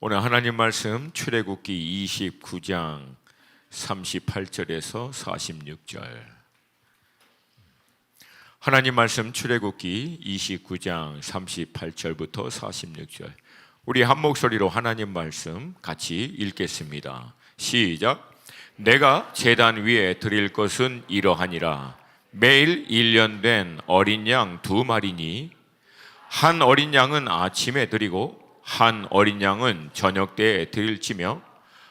오늘 하나님 말씀 출애굽기 29장 38절에서 46절. 하나님 말씀 출애굽기 29장 38절부터 46절. 우리 한 목소리로 하나님 말씀 같이 읽겠습니다. 시작. 내가 제단 위에 드릴 것은 이러하니라. 매일 1년 된 어린 양 2마리니 한 어린 양은 아침에 드리고 한 어린 양은 저녁 때에 드릴지며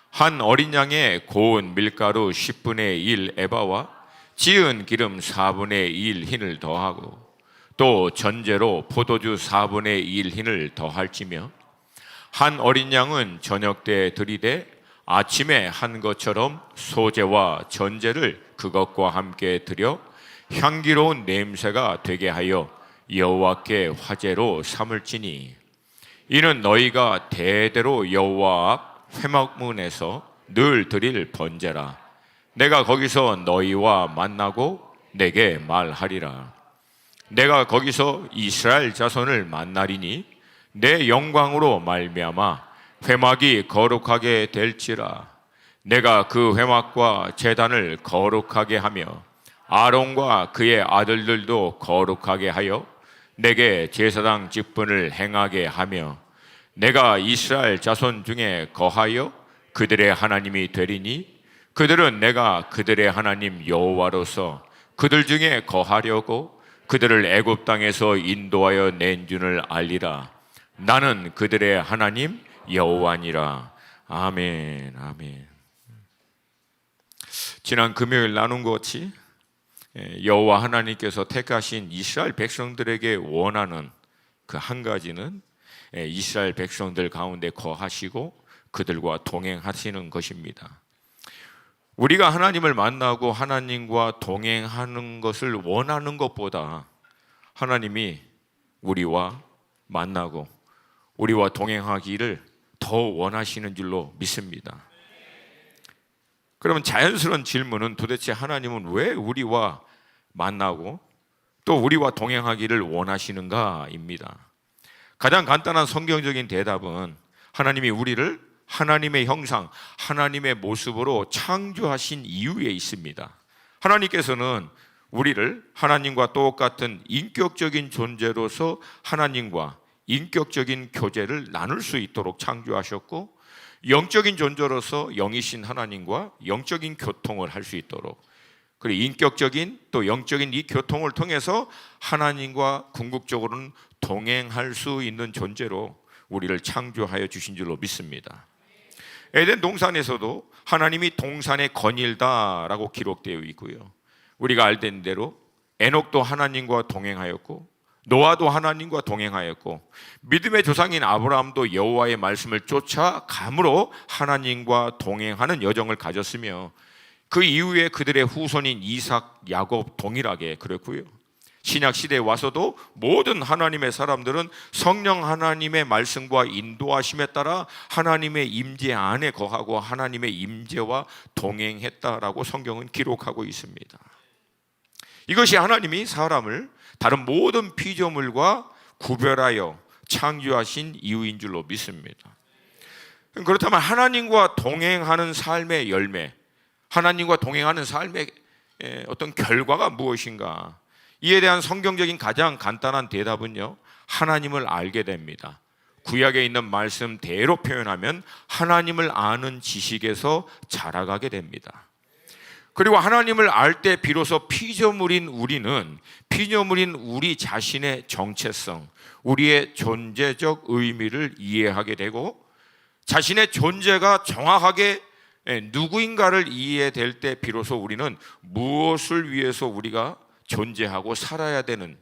한 어린 양에 고운 밀가루 10분의 1 에바와 지은 기름 4분의 1 흰을 더하고 또 전제로 포도주 4분의 1 흰을 더할지며 한 어린 양은 저녁 때에 드리되 아침에 한 것처럼 소제와 전제를 그것과 함께 드려 향기로운 냄새가 되게 하여 여호와께 화제로 삼을지니 이는 너희가 대대로 여호와 앞 회막문에서 늘 드릴 번제라. 내가 거기서 너희와 만나고 내게 말하리라. 내가 거기서 이스라엘 자손을 만나리니 내 영광으로 말미암아 회막이 거룩하게 될지라. 내가 그 회막과 제단을 거룩하게 하며 아론과 그의 아들들도 거룩하게 하여 내게 제사장 직분을 행하게 하며 내가 이스라엘 자손 중에 거하여 그들의 하나님이 되리니 그들은 내가 그들의 하나님 여호와로서 그들 중에 거하려고 그들을 애굽 땅에서 인도하여 낸 줄을 알리라. 나는 그들의 하나님 여호와니라. 아멘. 아멘. 지난 금요일 나눈 것 같이 여호와 하나님께서 택하신 이스라엘 백성들에게 원하는 그 한 가지는 이스라엘 백성들 가운데 거하시고 그들과 동행하시는 것입니다. 우리가 하나님을 만나고 하나님과 동행하는 것을 원하는 것보다 하나님이 우리와 만나고 우리와 동행하기를 더 원하시는 줄로 믿습니다. 그러면 자연스러운 질문은 도대체 하나님은 왜 우리와 만나고 또 우리와 동행하기를 원하시는가입니다. 가장 간단한 성경적인 대답은 하나님이 우리를 하나님의 형상, 하나님의 모습으로 창조하신 이유에 있습니다. 하나님께서는 우리를 하나님과 똑같은 인격적인 존재로서 하나님과 인격적인 교제를 나눌 수 있도록 창조하셨고 영적인 존재로서 영이신 하나님과 영적인 교통을 할 수 있도록 그리고 인격적인 또 영적인 이 교통을 통해서 하나님과 궁극적으로는 동행할 수 있는 존재로 우리를 창조하여 주신 줄로 믿습니다. 에덴 동산에서도 하나님이 동산의 건일다라고 기록되어 있고요. 우리가 알던 대로 에녹도 하나님과 동행하였고 노아도 하나님과 동행하였고 믿음의 조상인 아브라함도 여호와의 말씀을 쫓아 감으로 하나님과 동행하는 여정을 가졌으며 그 이후에 그들의 후손인 이삭, 야곱 동일하게 그랬고요. 신약 시대에 와서도 모든 하나님의 사람들은 성령 하나님의 말씀과 인도하심에 따라 하나님의 임재 안에 거하고 하나님의 임재와 동행했다라고 성경은 기록하고 있습니다. 이것이 하나님이 사람을 다른 모든 피조물과 구별하여 창조하신 이유인 줄로 믿습니다. 그렇다면 하나님과 동행하는 삶의 열매, 하나님과 동행하는 삶의 어떤 결과가 무엇인가? 이에 대한 성경적인 가장 간단한 대답은요, 하나님을 알게 됩니다. 구약에 있는 말씀대로 표현하면 하나님을 아는 지식에서 자라가게 됩니다. 그리고 하나님을 알 때 비로소 피조물인 우리 자신의 정체성, 우리의 존재적 의미를 이해하게 되고 자신의 존재가 정확하게 누구인가를 이해될 때 비로소 우리는 무엇을 위해서 우리가 존재하고 살아야 되는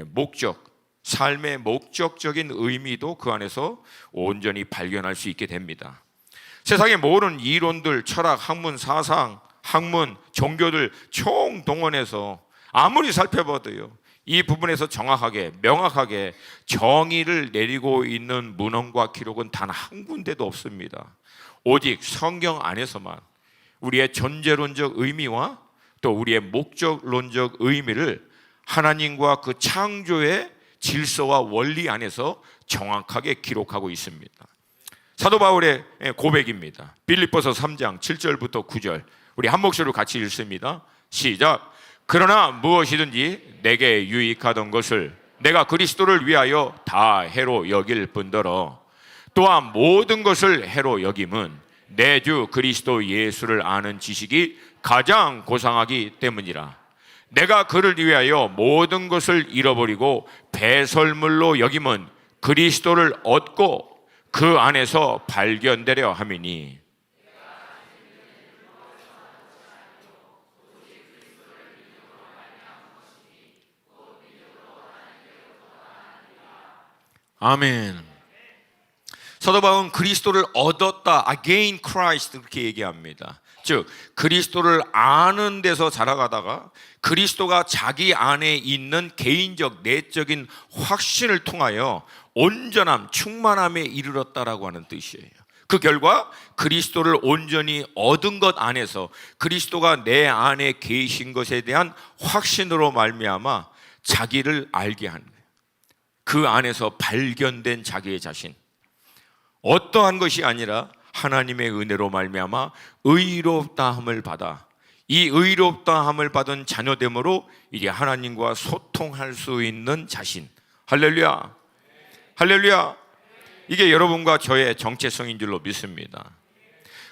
목적, 삶의 목적적인 의미도 그 안에서 온전히 발견할 수 있게 됩니다. 세상의 모든 이론들, 철학, 학문, 사상, 학문, 종교들 총동원해서 아무리 살펴봐도요, 이 부분에서 정확하게, 명확하게 정의를 내리고 있는 문헌과 기록은 단 한 군데도 없습니다. 오직 성경 안에서만 우리의 존재론적 의미와 또 우리의 목적론적 의미를 하나님과 그 창조의 질서와 원리 안에서 정확하게 기록하고 있습니다. 사도 바울의 고백입니다. 빌립보서 3장 7절부터 9절 우리 한 목소리로 같이 읽습니다. 시작. 그러나 무엇이든지 내게 유익하던 것을 내가 그리스도를 위하여 다 해로 여길 뿐더러 또한 모든 것을 해로 여김은 내 주 그리스도 예수를 아는 지식이 가장 고상하기 때문이라. 내가 그를 위하여 모든 것을 잃어버리고 배설물로 여김은 그리스도를 얻고 그 안에서 발견되려 함이니. 아멘. 사도 바울은 그리스도를 얻었다, again Christ 그렇게 얘기합니다. 즉 그리스도를 아는 데서 자라가다가 그리스도가 자기 안에 있는 개인적 내적인 확신을 통하여 온전함, 충만함에 이르렀다라고 하는 뜻이에요. 그 결과 그리스도를 온전히 얻은 것 안에서 그리스도가 내 안에 계신 것에 대한 확신으로 말미암아 자기를 알게 하는 거예요. 그 안에서 발견된 자기의 자신, 어떠한 것이 아니라 하나님의 은혜로 말미암아 의롭다함을 받아 이 의롭다함을 받은 자녀됨으로 이제 하나님과 소통할 수 있는 자신. 할렐루야, 할렐루야. 이게 여러분과 저의 정체성인 줄로 믿습니다.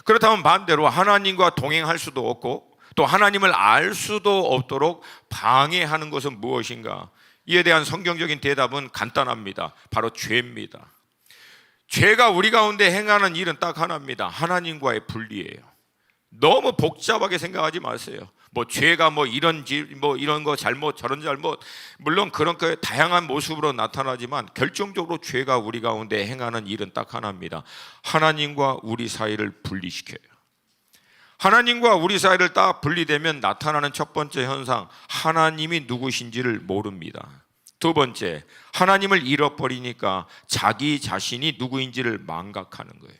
그렇다면 반대로 하나님과 동행할 수도 없고 또 하나님을 알 수도 없도록 방해하는 것은 무엇인가? 이에 대한 성경적인 대답은 간단합니다. 바로 죄입니다. 죄가 우리 가운데 행하는 일은 딱 하나입니다. 하나님과의 분리예요. 너무 복잡하게 생각하지 마세요. 죄가 이런 거 잘못 저런 잘못, 물론 그런 그 다양한 모습으로 나타나지만 결정적으로 죄가 우리 가운데 행하는 일은 딱 하나입니다. 하나님과 우리 사이를 분리시켜요. 하나님과 우리 사이를 딱 분리되면 나타나는 첫 번째 현상, 하나님이 누구신지를 모릅니다. 두 번째, 하나님을 잃어버리니까 자기 자신이 누구인지를 망각하는 거예요.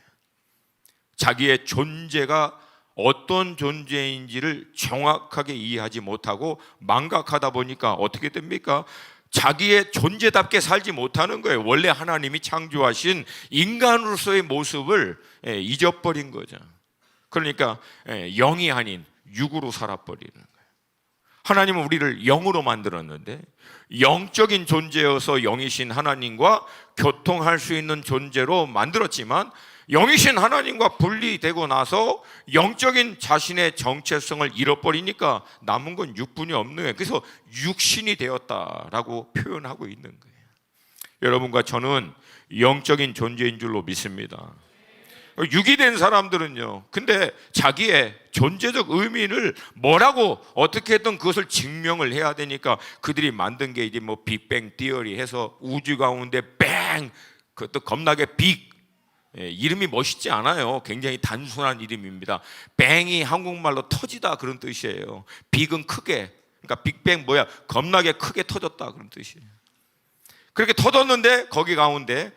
자기의 존재가 어떤 존재인지를 정확하게 이해하지 못하고 망각하다 보니까 어떻게 됩니까? 자기의 존재답게 살지 못하는 거예요. 원래 하나님이 창조하신 인간으로서의 모습을 잊어버린 거죠. 그러니까 영이 아닌 육으로 살아버리는 거예요. 하나님은 우리를 영으로 만들었는데 영적인 존재여서 영이신 하나님과 교통할 수 있는 존재로 만들었지만 영이신 하나님과 분리되고 나서 영적인 자신의 정체성을 잃어버리니까 남은 건 육분이 없는 거예요. 그래서 육신이 되었다라고 표현하고 있는 거예요. 여러분과 저는 영적인 존재인 줄로 믿습니다. 육이 된 사람들은요, 근데 자기의 존재적 의미를 뭐라고 어떻게든 그것을 증명을 해야 되니까 그들이 만든 게 이제 빅뱅 티어리 해서 우주 가운데 뱅, 그것도 겁나게 빅, 이름이 멋있지 않아요. 굉장히 단순한 이름입니다. 뱅이 한국말로 터지다 그런 뜻이에요. 빅은 크게, 그러니까 빅뱅 뭐야, 겁나게 크게 터졌다 그런 뜻이에요. 그렇게 터졌는데 거기 가운데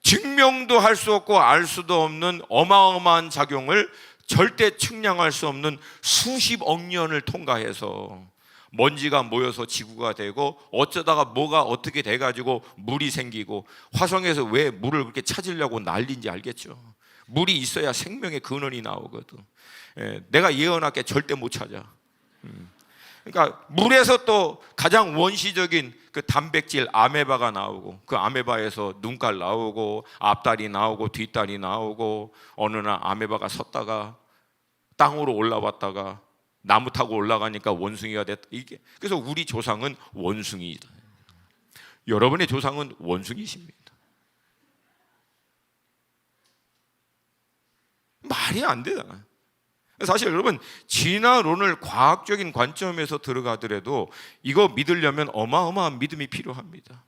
증명도 할 수 없고 알 수도 없는 어마어마한 작용을 절대 측량할 수 없는 수십억 년을 통과해서 먼지가 모여서 지구가 되고 어쩌다가 뭐가 어떻게 돼가지고 물이 생기고, 화성에서 왜 물을 그렇게 찾으려고 난리인지 알겠죠? 물이 있어야 생명의 근원이 나오거든. 내가 예언할게, 절대 못 찾아. 그러니까 물에서 또 가장 원시적인 그 단백질 아메바가 나오고, 그 아메바에서 눈깔 나오고 앞다리 나오고 뒷다리 나오고, 어느 날 아메바가 섰다가 땅으로 올라왔다가 나무 타고 올라가니까 원숭이가 됐다. 이게 그래서 우리 조상은 원숭이다. 여러분의 조상은 원숭이십니다. 말이 안 되잖아요. 사실 여러분, 진화론을 과학적인 관점에서 들어가더라도 이거 믿으려면 어마어마한 믿음이 필요합니다.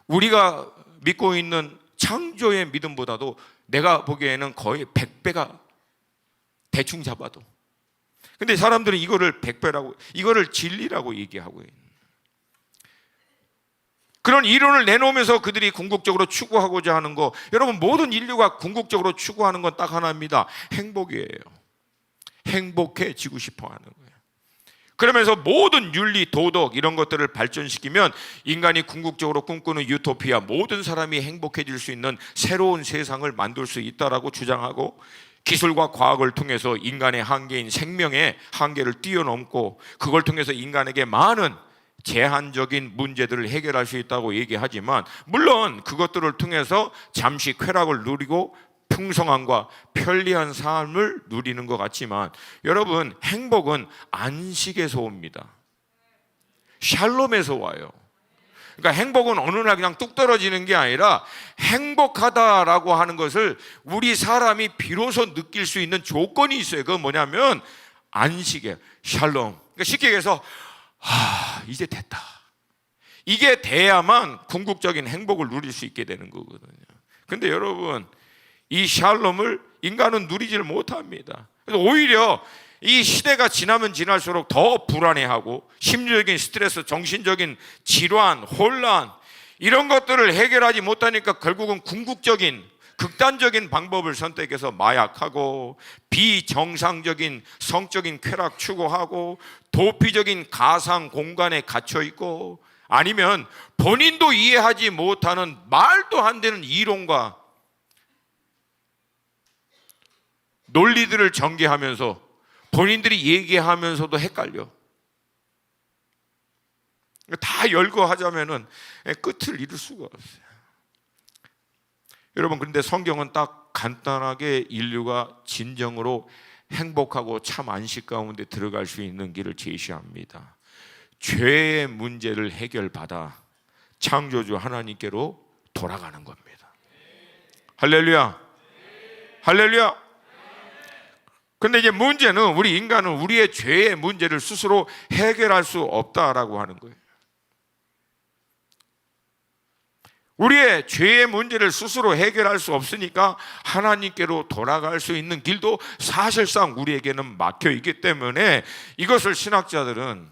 우리가 믿고 있는 창조의 믿음보다도 내가 보기에는 거의 100배가 대충 잡아도. 근데 사람들은 이거를 100배라고, 이거를 진리라고 얘기하고 있는 그런 이론을 내놓으면서 그들이 궁극적으로 추구하고자 하는 거, 여러분 모든 인류가 궁극적으로 추구하는 건 딱 하나입니다. 행복이에요. 행복해지고 싶어 하는 거예요. 그러면서 모든 윤리, 도덕 이런 것들을 발전시키면 인간이 궁극적으로 꿈꾸는 유토피아, 모든 사람이 행복해질 수 있는 새로운 세상을 만들 수 있다라고 주장하고, 기술과 과학을 통해서 인간의 한계인 생명의 한계를 뛰어넘고 그걸 통해서 인간에게 많은 제한적인 문제들을 해결할 수 있다고 얘기하지만, 물론 그것들을 통해서 잠시 쾌락을 누리고 풍성함과 편리한 삶을 누리는 것 같지만, 여러분, 행복은 안식에서 옵니다. 샬롬에서 와요. 그러니까 행복은 어느 날 그냥 뚝 떨어지는 게 아니라, 행복하다라고 하는 것을 우리 사람이 비로소 느낄 수 있는 조건이 있어요. 그건 뭐냐면 안식이에요. 샬롬. 그러니까 쉽게 얘기해서 이제 됐다. 이게 돼야만 궁극적인 행복을 누릴 수 있게 되는 거거든요. 근데 여러분, 이 샬롬을 인간은 누리지를 못합니다. 그래서 오히려 이 시대가 지나면 지날수록 더 불안해하고 심리적인 스트레스, 정신적인 질환, 혼란 이런 것들을 해결하지 못하니까 결국은 궁극적인 극단적인 방법을 선택해서 마약하고 비정상적인 성적인 쾌락 추구하고 도피적인 가상 공간에 갇혀 있고, 아니면 본인도 이해하지 못하는 말도 안 되는 이론과 논리들을 전개하면서 본인들이 얘기하면서도 헷갈려. 다 열거하자면은 끝을 잃을 수가 없어요. 여러분, 그런데 성경은 딱 간단하게 인류가 진정으로 행복하고 참 안식 가운데 들어갈 수 있는 길을 제시합니다. 죄의 문제를 해결받아 창조주 하나님께로 돌아가는 겁니다. 할렐루야, 할렐루야. 근데 이제 문제는, 우리 인간은 우리의 죄의 문제를 스스로 해결할 수 없다라고 하는 거예요. 우리의 죄의 문제를 스스로 해결할 수 없으니까 하나님께로 돌아갈 수 있는 길도 사실상 우리에게는 막혀 있기 때문에, 이것을 신학자들은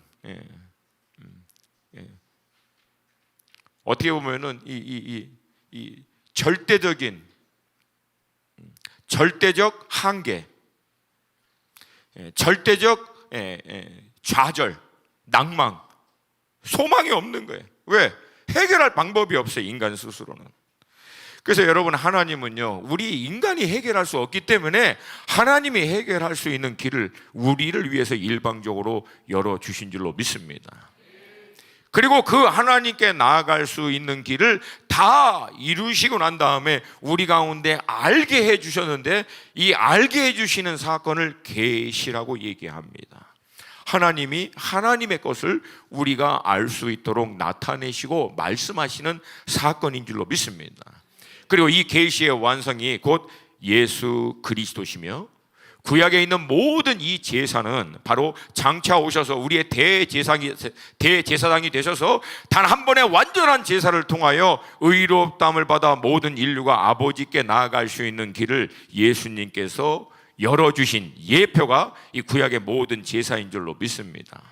어떻게 보면은 이 절대적 한계, 절대적 좌절, 낭망, 소망이 없는 거예요. 왜? 해결할 방법이 없어요, 인간 스스로는. 그래서 여러분, 하나님은요, 우리 인간이 해결할 수 없기 때문에 하나님이 해결할 수 있는 길을 우리를 위해서 일방적으로 열어주신 줄로 믿습니다. 그리고 그 하나님께 나아갈 수 있는 길을 다 이루시고 난 다음에 우리 가운데 알게 해주셨는데, 이 알게 해주시는 사건을 계시라고 얘기합니다. 하나님이 하나님의 것을 우리가 알 수 있도록 나타내시고 말씀하시는 사건인 줄로 믿습니다. 그리고 이 계시의 완성이 곧 예수 그리스도시며, 구약에 있는 모든 이 제사는 바로 장차 오셔서 우리의 대제사장이 되셔서 단 한 번의 완전한 제사를 통하여 의롭다함을 받아 모든 인류가 아버지께 나아갈 수 있는 길을 예수님께서 열어주신 예표가 이 구약의 모든 제사인 줄로 믿습니다.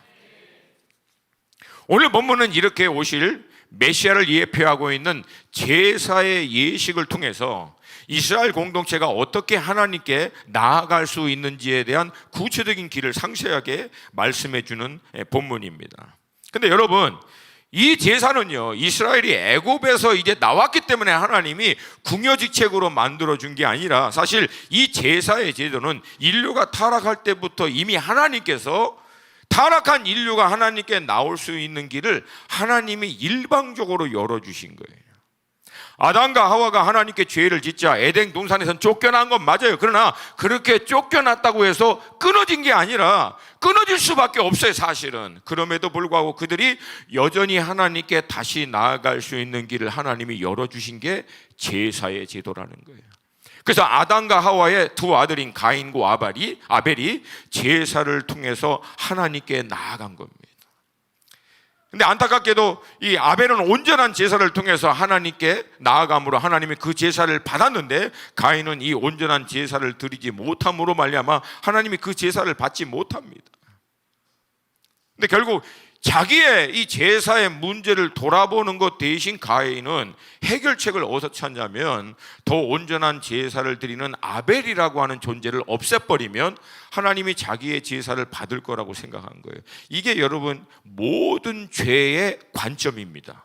오늘 본문은 이렇게 오실 메시아를 예표하고 있는 제사의 예식을 통해서 이스라엘 공동체가 어떻게 하나님께 나아갈 수 있는지에 대한 구체적인 길을 상세하게 말씀해 주는 본문입니다. 근데 여러분, 이 제사는요, 이스라엘이 애굽에서 이제 나왔기 때문에 하나님이 궁여지책으로 만들어준 게 아니라, 사실 이 제사의 제도는 인류가 타락할 때부터 이미 하나님께서 타락한 인류가 하나님께 나올 수 있는 길을 하나님이 일방적으로 열어주신 거예요. 아담과 하와가 하나님께 죄를 짓자 에덴 동산에선 쫓겨난 건 맞아요. 그러나 그렇게 쫓겨났다고 해서 끊어진 게 아니라 끊어질 수밖에 없어요, 사실은. 그럼에도 불구하고 그들이 여전히 하나님께 다시 나아갈 수 있는 길을 하나님이 열어주신 게 제사의 제도라는 거예요. 그래서 아담과 하와의 두 아들인 가인과 아벨이 제사를 통해서 하나님께 나아간 겁니다. 근데 안타깝게도 이 아벨은 온전한 제사를 통해서 하나님께 나아감으로 하나님이 그 제사를 받았는데, 가인은 이 온전한 제사를 드리지 못함으로 말미암아 하나님이 그 제사를 받지 못합니다. 근데 결국 자기의 이 제사의 문제를 돌아보는 것 대신 가인은 해결책을 어디서 찾냐면 더 온전한 제사를 드리는 아벨이라고 하는 존재를 없애버리면 하나님이 자기의 제사를 받을 거라고 생각한 거예요. 이게 여러분 모든 죄의 관점입니다.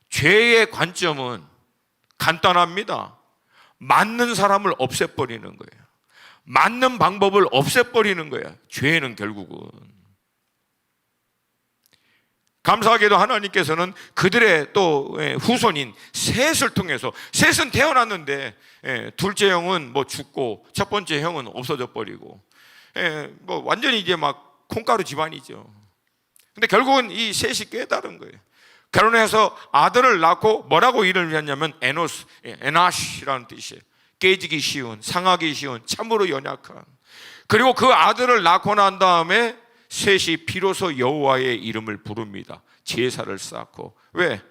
죄의 관점은 간단합니다. 맞는 사람을 없애버리는 거예요. 맞는 방법을 없애버리는 거예요. 죄는 결국은. 감사하게도 하나님께서는 그들의 또 후손인 셋을 통해서, 셋은 태어났는데 둘째 형은 뭐 죽고 첫 번째 형은 없어져 버리고 뭐 완전히 이제 막 콩가루 집안이죠. 근데 결국은 이 셋이 깨달은 거예요. 결혼해서 아들을 낳고 뭐라고 이름을 지었냐면 에노스, 에나시라는 뜻이에요. 깨지기 쉬운, 상하기 쉬운, 참으로 연약한. 그리고 그 아들을 낳고 난 다음에 셋이 비로소 여호와의 이름을 부릅니다. 제사를 쌓고. 왜?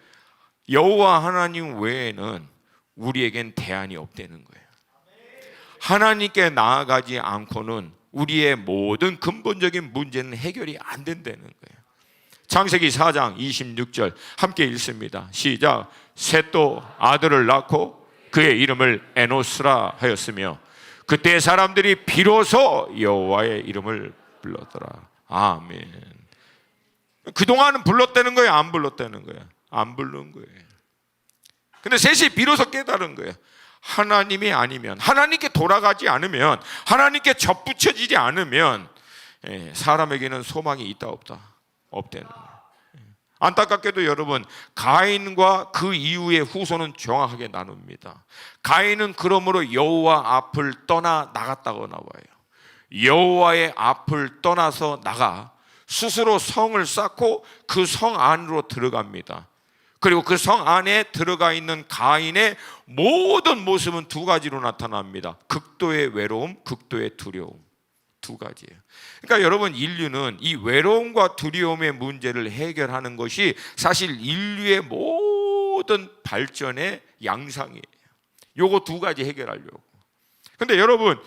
여호와 하나님 외에는 우리에겐 대안이 없다는 거예요. 하나님께 나아가지 않고는 우리의 모든 근본적인 문제는 해결이 안 된다는 거예요. 창세기 4장 26절 함께 읽습니다. 시작. 셋도 아들을 낳고 그의 이름을 에노스라 하였으며 그때 사람들이 비로소 여호와의 이름을 불렀더라. 아멘. 그동안은 불렀다는 거예요? 안 불렀다는 거예요? 안 부른 거예요. 근데 셋이 비로소 깨달은 거예요. 하나님이 아니면, 하나님께 돌아가지 않으면, 하나님께 접붙여지지 않으면 사람에게는 소망이 있다 없다? 없다는 거예요. 안타깝게도 여러분, 가인과 그 이후의 후손은 정확하게 나눕니다. 가인은 그러므로 여호와 앞을 떠나 나갔다고 나와요. 여호와의 앞을 떠나서 나가 스스로 성을 쌓고 그 성 안으로 들어갑니다. 그리고 그 성 안에 들어가 있는 가인의 모든 모습은 두 가지로 나타납니다. 극도의 외로움, 극도의 두려움. 두 가지예요. 그러니까 여러분, 인류는 이 외로움과 두려움의 문제를 해결하는 것이 사실 인류의 모든 발전의 양상이에요. 요거 두 가지 해결하려고. 근데 여러분,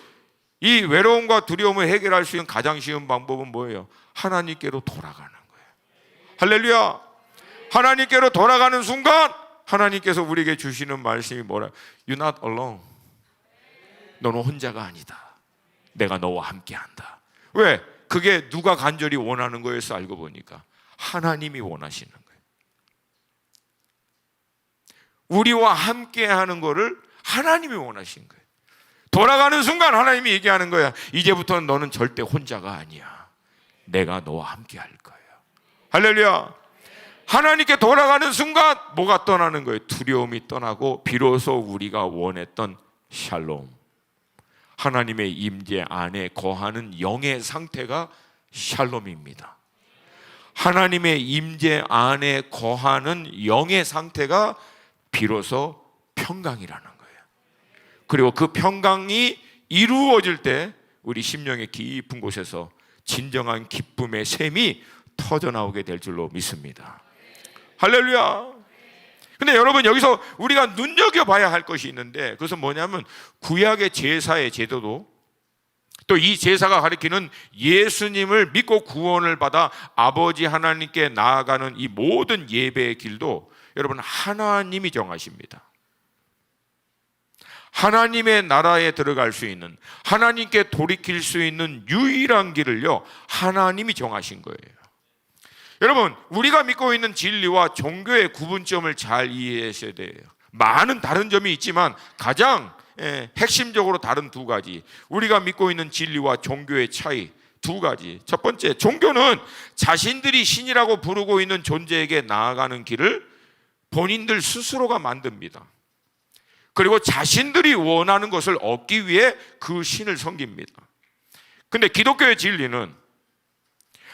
이 외로움과 두려움을 해결할 수 있는 가장 쉬운 방법은 뭐예요? 하나님께로 돌아가는 거예요. 할렐루야. 하나님께로 돌아가는 순간 하나님께서 우리에게 주시는 말씀이 뭐라? You're not alone. 너는 혼자가 아니다. 내가 너와 함께한다. 왜? 그게 누가 간절히 원하는 거였어? 알고 보니까 하나님이 원하시는 거예요. 우리와 함께하는 거를 하나님이 원하신 거예요. 돌아가는 순간 하나님이 얘기하는 거야. 이제부터는 너는 절대 혼자가 아니야. 내가 너와 함께할 거예요. 할렐루야. 하나님께 돌아가는 순간 뭐가 떠나는 거예요? 두려움이 떠나고 비로소 우리가 원했던 샬롬, 하나님의 임재 안에 거하는 영의 상태가 샬롬입니다. 하나님의 임재 안에 거하는 영의 상태가 비로소 평강이라는 거예요. 그리고 그 평강이 이루어질 때 우리 심령의 깊은 곳에서 진정한 기쁨의 샘이 터져나오게 될 줄로 믿습니다. 할렐루야. 근데 여러분, 여기서 우리가 눈여겨봐야 할 것이 있는데, 그것은 뭐냐면 구약의 제사의 제도도, 또 이 제사가 가리키는 예수님을 믿고 구원을 받아 아버지 하나님께 나아가는 이 모든 예배의 길도 여러분 하나님이 정하십니다. 하나님의 나라에 들어갈 수 있는, 하나님께 돌이킬 수 있는 유일한 길을요 하나님이 정하신 거예요. 여러분, 우리가 믿고 있는 진리와 종교의 구분점을 잘 이해하셔야 돼요. 많은 다른 점이 있지만 가장 핵심적으로 다른 두 가지, 우리가 믿고 있는 진리와 종교의 차이 두 가지. 첫 번째, 종교는 자신들이 신이라고 부르고 있는 존재에게 나아가는 길을 본인들 스스로가 만듭니다. 그리고 자신들이 원하는 것을 얻기 위해 그 신을 섬깁니다. 근데 기독교의 진리는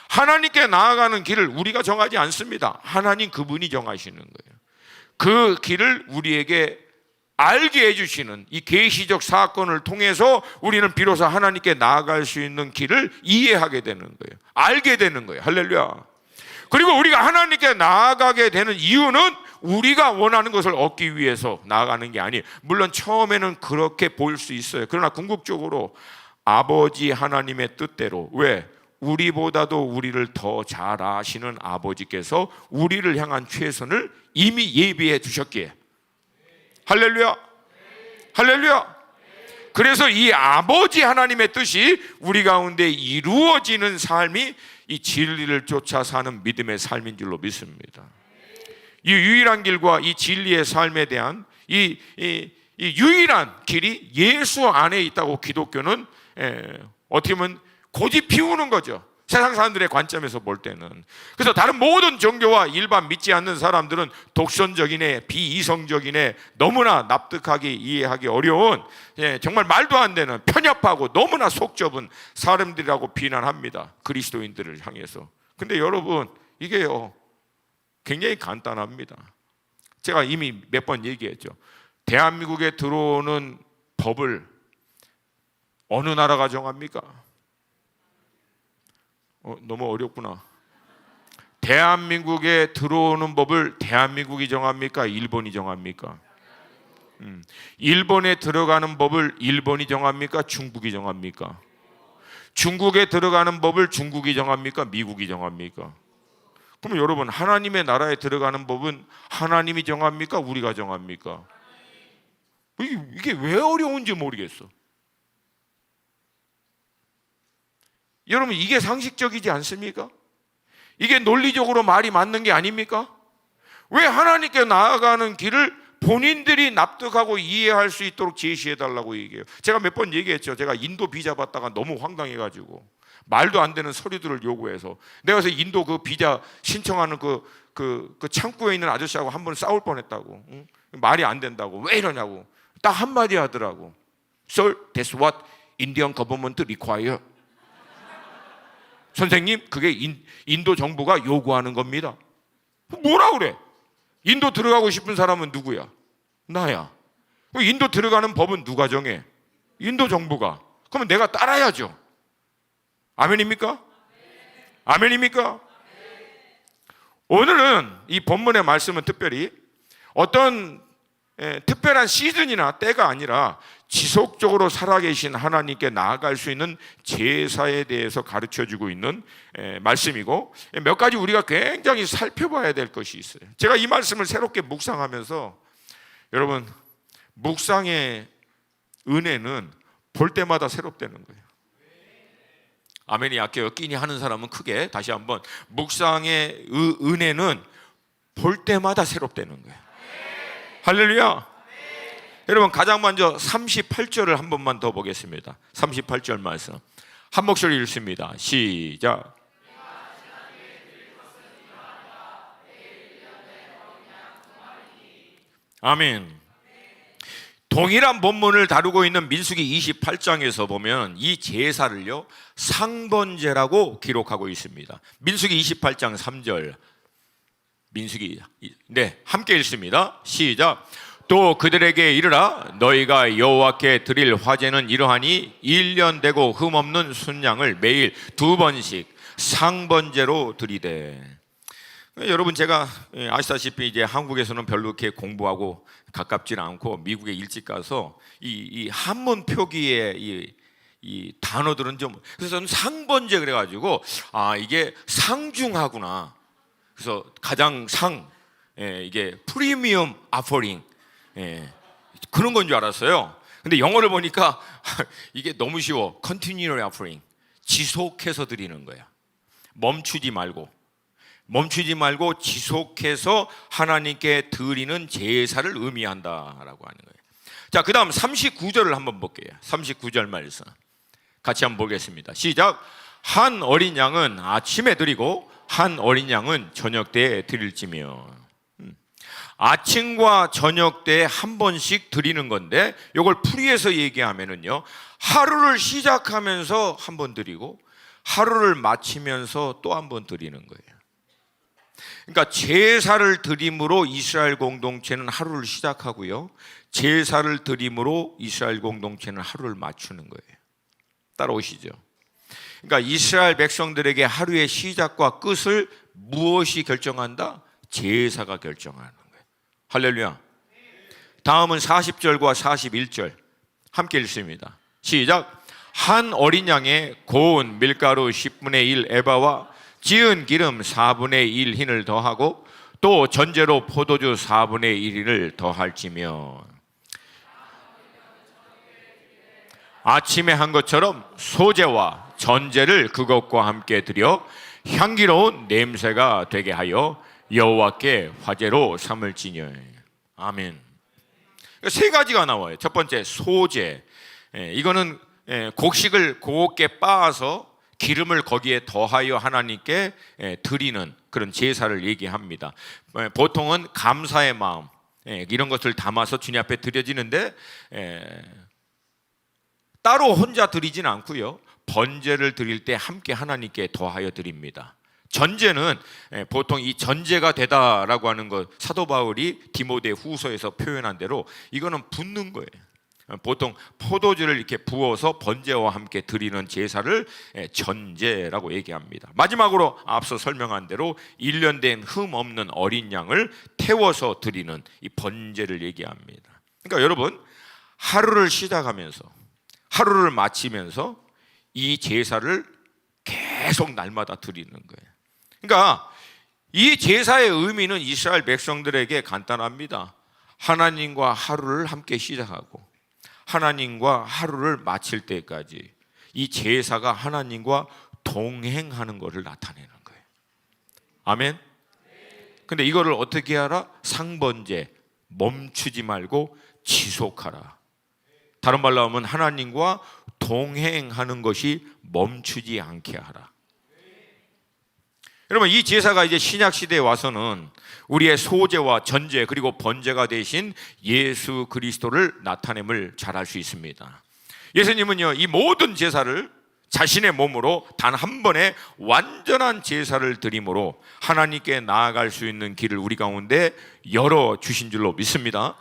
하나님께 나아가는 길을 우리가 정하지 않습니다. 하나님 그분이 정하시는 거예요. 그 길을 우리에게 알게 해주시는 이 계시적 사건을 통해서 우리는 비로소 하나님께 나아갈 수 있는 길을 이해하게 되는 거예요. 알게 되는 거예요. 할렐루야. 그리고 우리가 하나님께 나아가게 되는 이유는 우리가 원하는 것을 얻기 위해서 나아가는 게 아니에요. 물론 처음에는 그렇게 보일 수 있어요. 그러나 궁극적으로 아버지 하나님의 뜻대로, 왜? 우리보다도 우리를 더 잘 아시는 아버지께서 우리를 향한 최선을 이미 예비해 주셨기에, 할렐루야, 할렐루야. 그래서 이 아버지 하나님의 뜻이 우리 가운데 이루어지는 삶이 이 진리를 쫓아 사는 믿음의 삶인 줄로 믿습니다. 이 유일한 길과 이 진리의 삶에 대한 이 유일한 길이 예수 안에 있다고 기독교는 어떻게 보면 고집 피우는 거죠. 세상 사람들의 관점에서 볼 때는. 그래서 다른 모든 종교와 일반 믿지 않는 사람들은 독선적이네, 비이성적이네, 너무나 납득하기, 이해하기 어려운, 정말 말도 안 되는 편협하고 너무나 속 좁은 사람들이라고 비난합니다, 그리스도인들을 향해서. 근데 여러분, 이게요 굉장히 간단합니다. 제가 이미 몇 번 얘기했죠. 대한민국에 들어오는 법을 어느 나라가 정합니까? 너무 어렵구나. 대한민국에 들어오는 법을 대한민국이 정합니까? 일본이 정합니까? 일본에 들어가는 법을 일본이 정합니까? 중국이 정합니까? 중국에 들어가는 법을 중국이 정합니까? 미국이 정합니까? 그럼 여러분, 하나님의 나라에 들어가는 법은 하나님이 정합니까? 우리가 정합니까? 이게 왜 어려운지 모르겠어. 여러분, 이게 상식적이지 않습니까? 이게 논리적으로 말이 맞는 게 아닙니까? 왜 하나님께 나아가는 길을 본인들이 납득하고 이해할 수 있도록 제시해달라고 얘기해요. 제가 몇 번 얘기했죠. 제가 인도 비자 받다가 너무 황당해가지고 말도 안 되는 서류들을 요구해서 내가 그래서 인도 그 비자 신청하는 그 창구에 있는 아저씨하고 한 번 싸울 뻔했다고. 응? 말이 안 된다고. 왜 이러냐고. 딱 한마디 하더라고. Sir, that's what Indian government require. 선생님, 그게 인도 정부가 요구하는 겁니다. 뭐라 그래? 인도 들어가고 싶은 사람은 누구야? 나야. 인도 들어가는 법은 누가 정해? 인도 정부가. 그러면 내가 따라야죠. 아멘입니까? 아멘입니까? 오늘은 이 본문의 말씀은 특별히 어떤 특별한 시즌이나 때가 아니라 지속적으로 살아계신 하나님께 나아갈 수 있는 제사에 대해서 가르쳐주고 있는 말씀이고, 몇 가지 우리가 굉장히 살펴봐야 될 것이 있어요. 제가 이 말씀을 새롭게 묵상하면서, 여러분, 묵상의 은혜는 볼 때마다 새롭다는 거예요. 아멘이 약해요. 끼니 하는 사람은 크게 다시 한번, 묵상의 은혜는 볼 때마다 새롭다는 거예요. 할렐루야. 여러분, 가장 먼저 38절을 한 번만 더 보겠습니다. 38절 말씀 한 목소리 읽습니다. 시작. 아멘. 동일한 본문을 다루고 있는 민수기 28장에서 보면 이 제사를요 상번제라고 기록하고 있습니다. 민수기 28장 3절, 민수기, 함께 읽습니다. 시작. 또 그들에게 이르라, 너희가 여호와께 드릴 화제는 이러하니 1년 되고 흠없는 순양을 매일 2번씩 상번제로 드리되. 여러분, 제가 아시다시피 이제 한국에서는 별로 이렇게 공부하고 가깝지는 않고 미국에 일찍 가서 이 한문 표기의 이 단어들은 좀, 그래서 저는 상번제 그래가지고 이게 상중하구나. 그래서 가장 이게 프리미엄 아퍼링, 그런 건 줄 알았어요. 근데 영어를 보니까 이게 너무 쉬워. Continual offering, 지속해서 드리는 거야. 멈추지 말고 지속해서 하나님께 드리는 제사를 의미한다라고 하는 거예요. 자, 그 다음 39절을 한번 볼게요. 39절 말씀 같이 한번 보겠습니다. 시작. 한 어린 양은 아침에 드리고 한 어린 양은 저녁 때에 드릴지며. 아침과 저녁 때에 한 번씩 드리는 건데, 이걸 풀이해서 얘기하면은요, 하루를 시작하면서 한 번 드리고 하루를 마치면서 또 한 번 드리는 거예요. 그러니까 제사를 드림으로 이스라엘 공동체는 하루를 시작하고요, 제사를 드림으로 이스라엘 공동체는 하루를 맞추는 거예요. 따라오시죠? 그러니까 이스라엘 백성들에게 하루의 시작과 끝을 무엇이 결정한다? 제사가 결정하는 거예요. 할렐루야. 다음은 40절과 41절 함께 읽습니다. 시작. 한 어린 양에 고운 밀가루 10분의 1 에바와 지은 기름 4분의 1 흰을 더하고 또 전제로 포도주 4분의 1을 더할지며 아침에 한 것처럼 소제와 전제를 그것과 함께 드려 향기로운 냄새가 되게 하여 여호와께 화제로 삼을지니. 아멘. 세 가지가 나와요. 첫 번째 소제, 이거는 곡식을 곱게 빻아서 기름을 거기에 더하여 하나님께 드리는 그런 제사를 얘기합니다. 보통은 감사의 마음, 이런 것을 담아서 주님 앞에 드려지는데 따로 혼자 드리진 않고요, 번제를 드릴 때 함께 하나님께 더하여 드립니다. 전제는 보통 이 전제가 되다라고 하는 것, 사도 바울이 디모데 후서에서 표현한 대로 이거는 붓는 거예요. 보통 포도주를 이렇게 부어서 번제와 함께 드리는 제사를 전제라고 얘기합니다. 마지막으로 앞서 설명한 대로 1년 된 흠 없는 어린 양을 태워서 드리는 이 번제를 얘기합니다. 그러니까 여러분, 하루를 시작하면서 하루를 마치면서 이 제사를 계속 날마다 드리는 거예요. 그러니까 이 제사의 의미는 이스라엘 백성들에게 간단합니다. 하나님과 하루를 함께 시작하고 하나님과 하루를 마칠 때까지 이 제사가 하나님과 동행하는 것을 나타내는 거예요. 아멘. 근데 이거를 어떻게 하라? 상번제, 멈추지 말고 지속하라. 다른 말로 하면 하나님과 동행하는 것이 멈추지 않게 하라. 여러분, 이 제사가 이제 신약 시대에 와서는 우리의 소제와 전제 그리고 번제가 되신 예수 그리스도를 나타냄을 잘 알 수 있습니다. 예수님은요, 이 모든 제사를 자신의 몸으로 단 한 번에 완전한 제사를 드림으로 하나님께 나아갈 수 있는 길을 우리 가운데 열어 주신 줄로 믿습니다.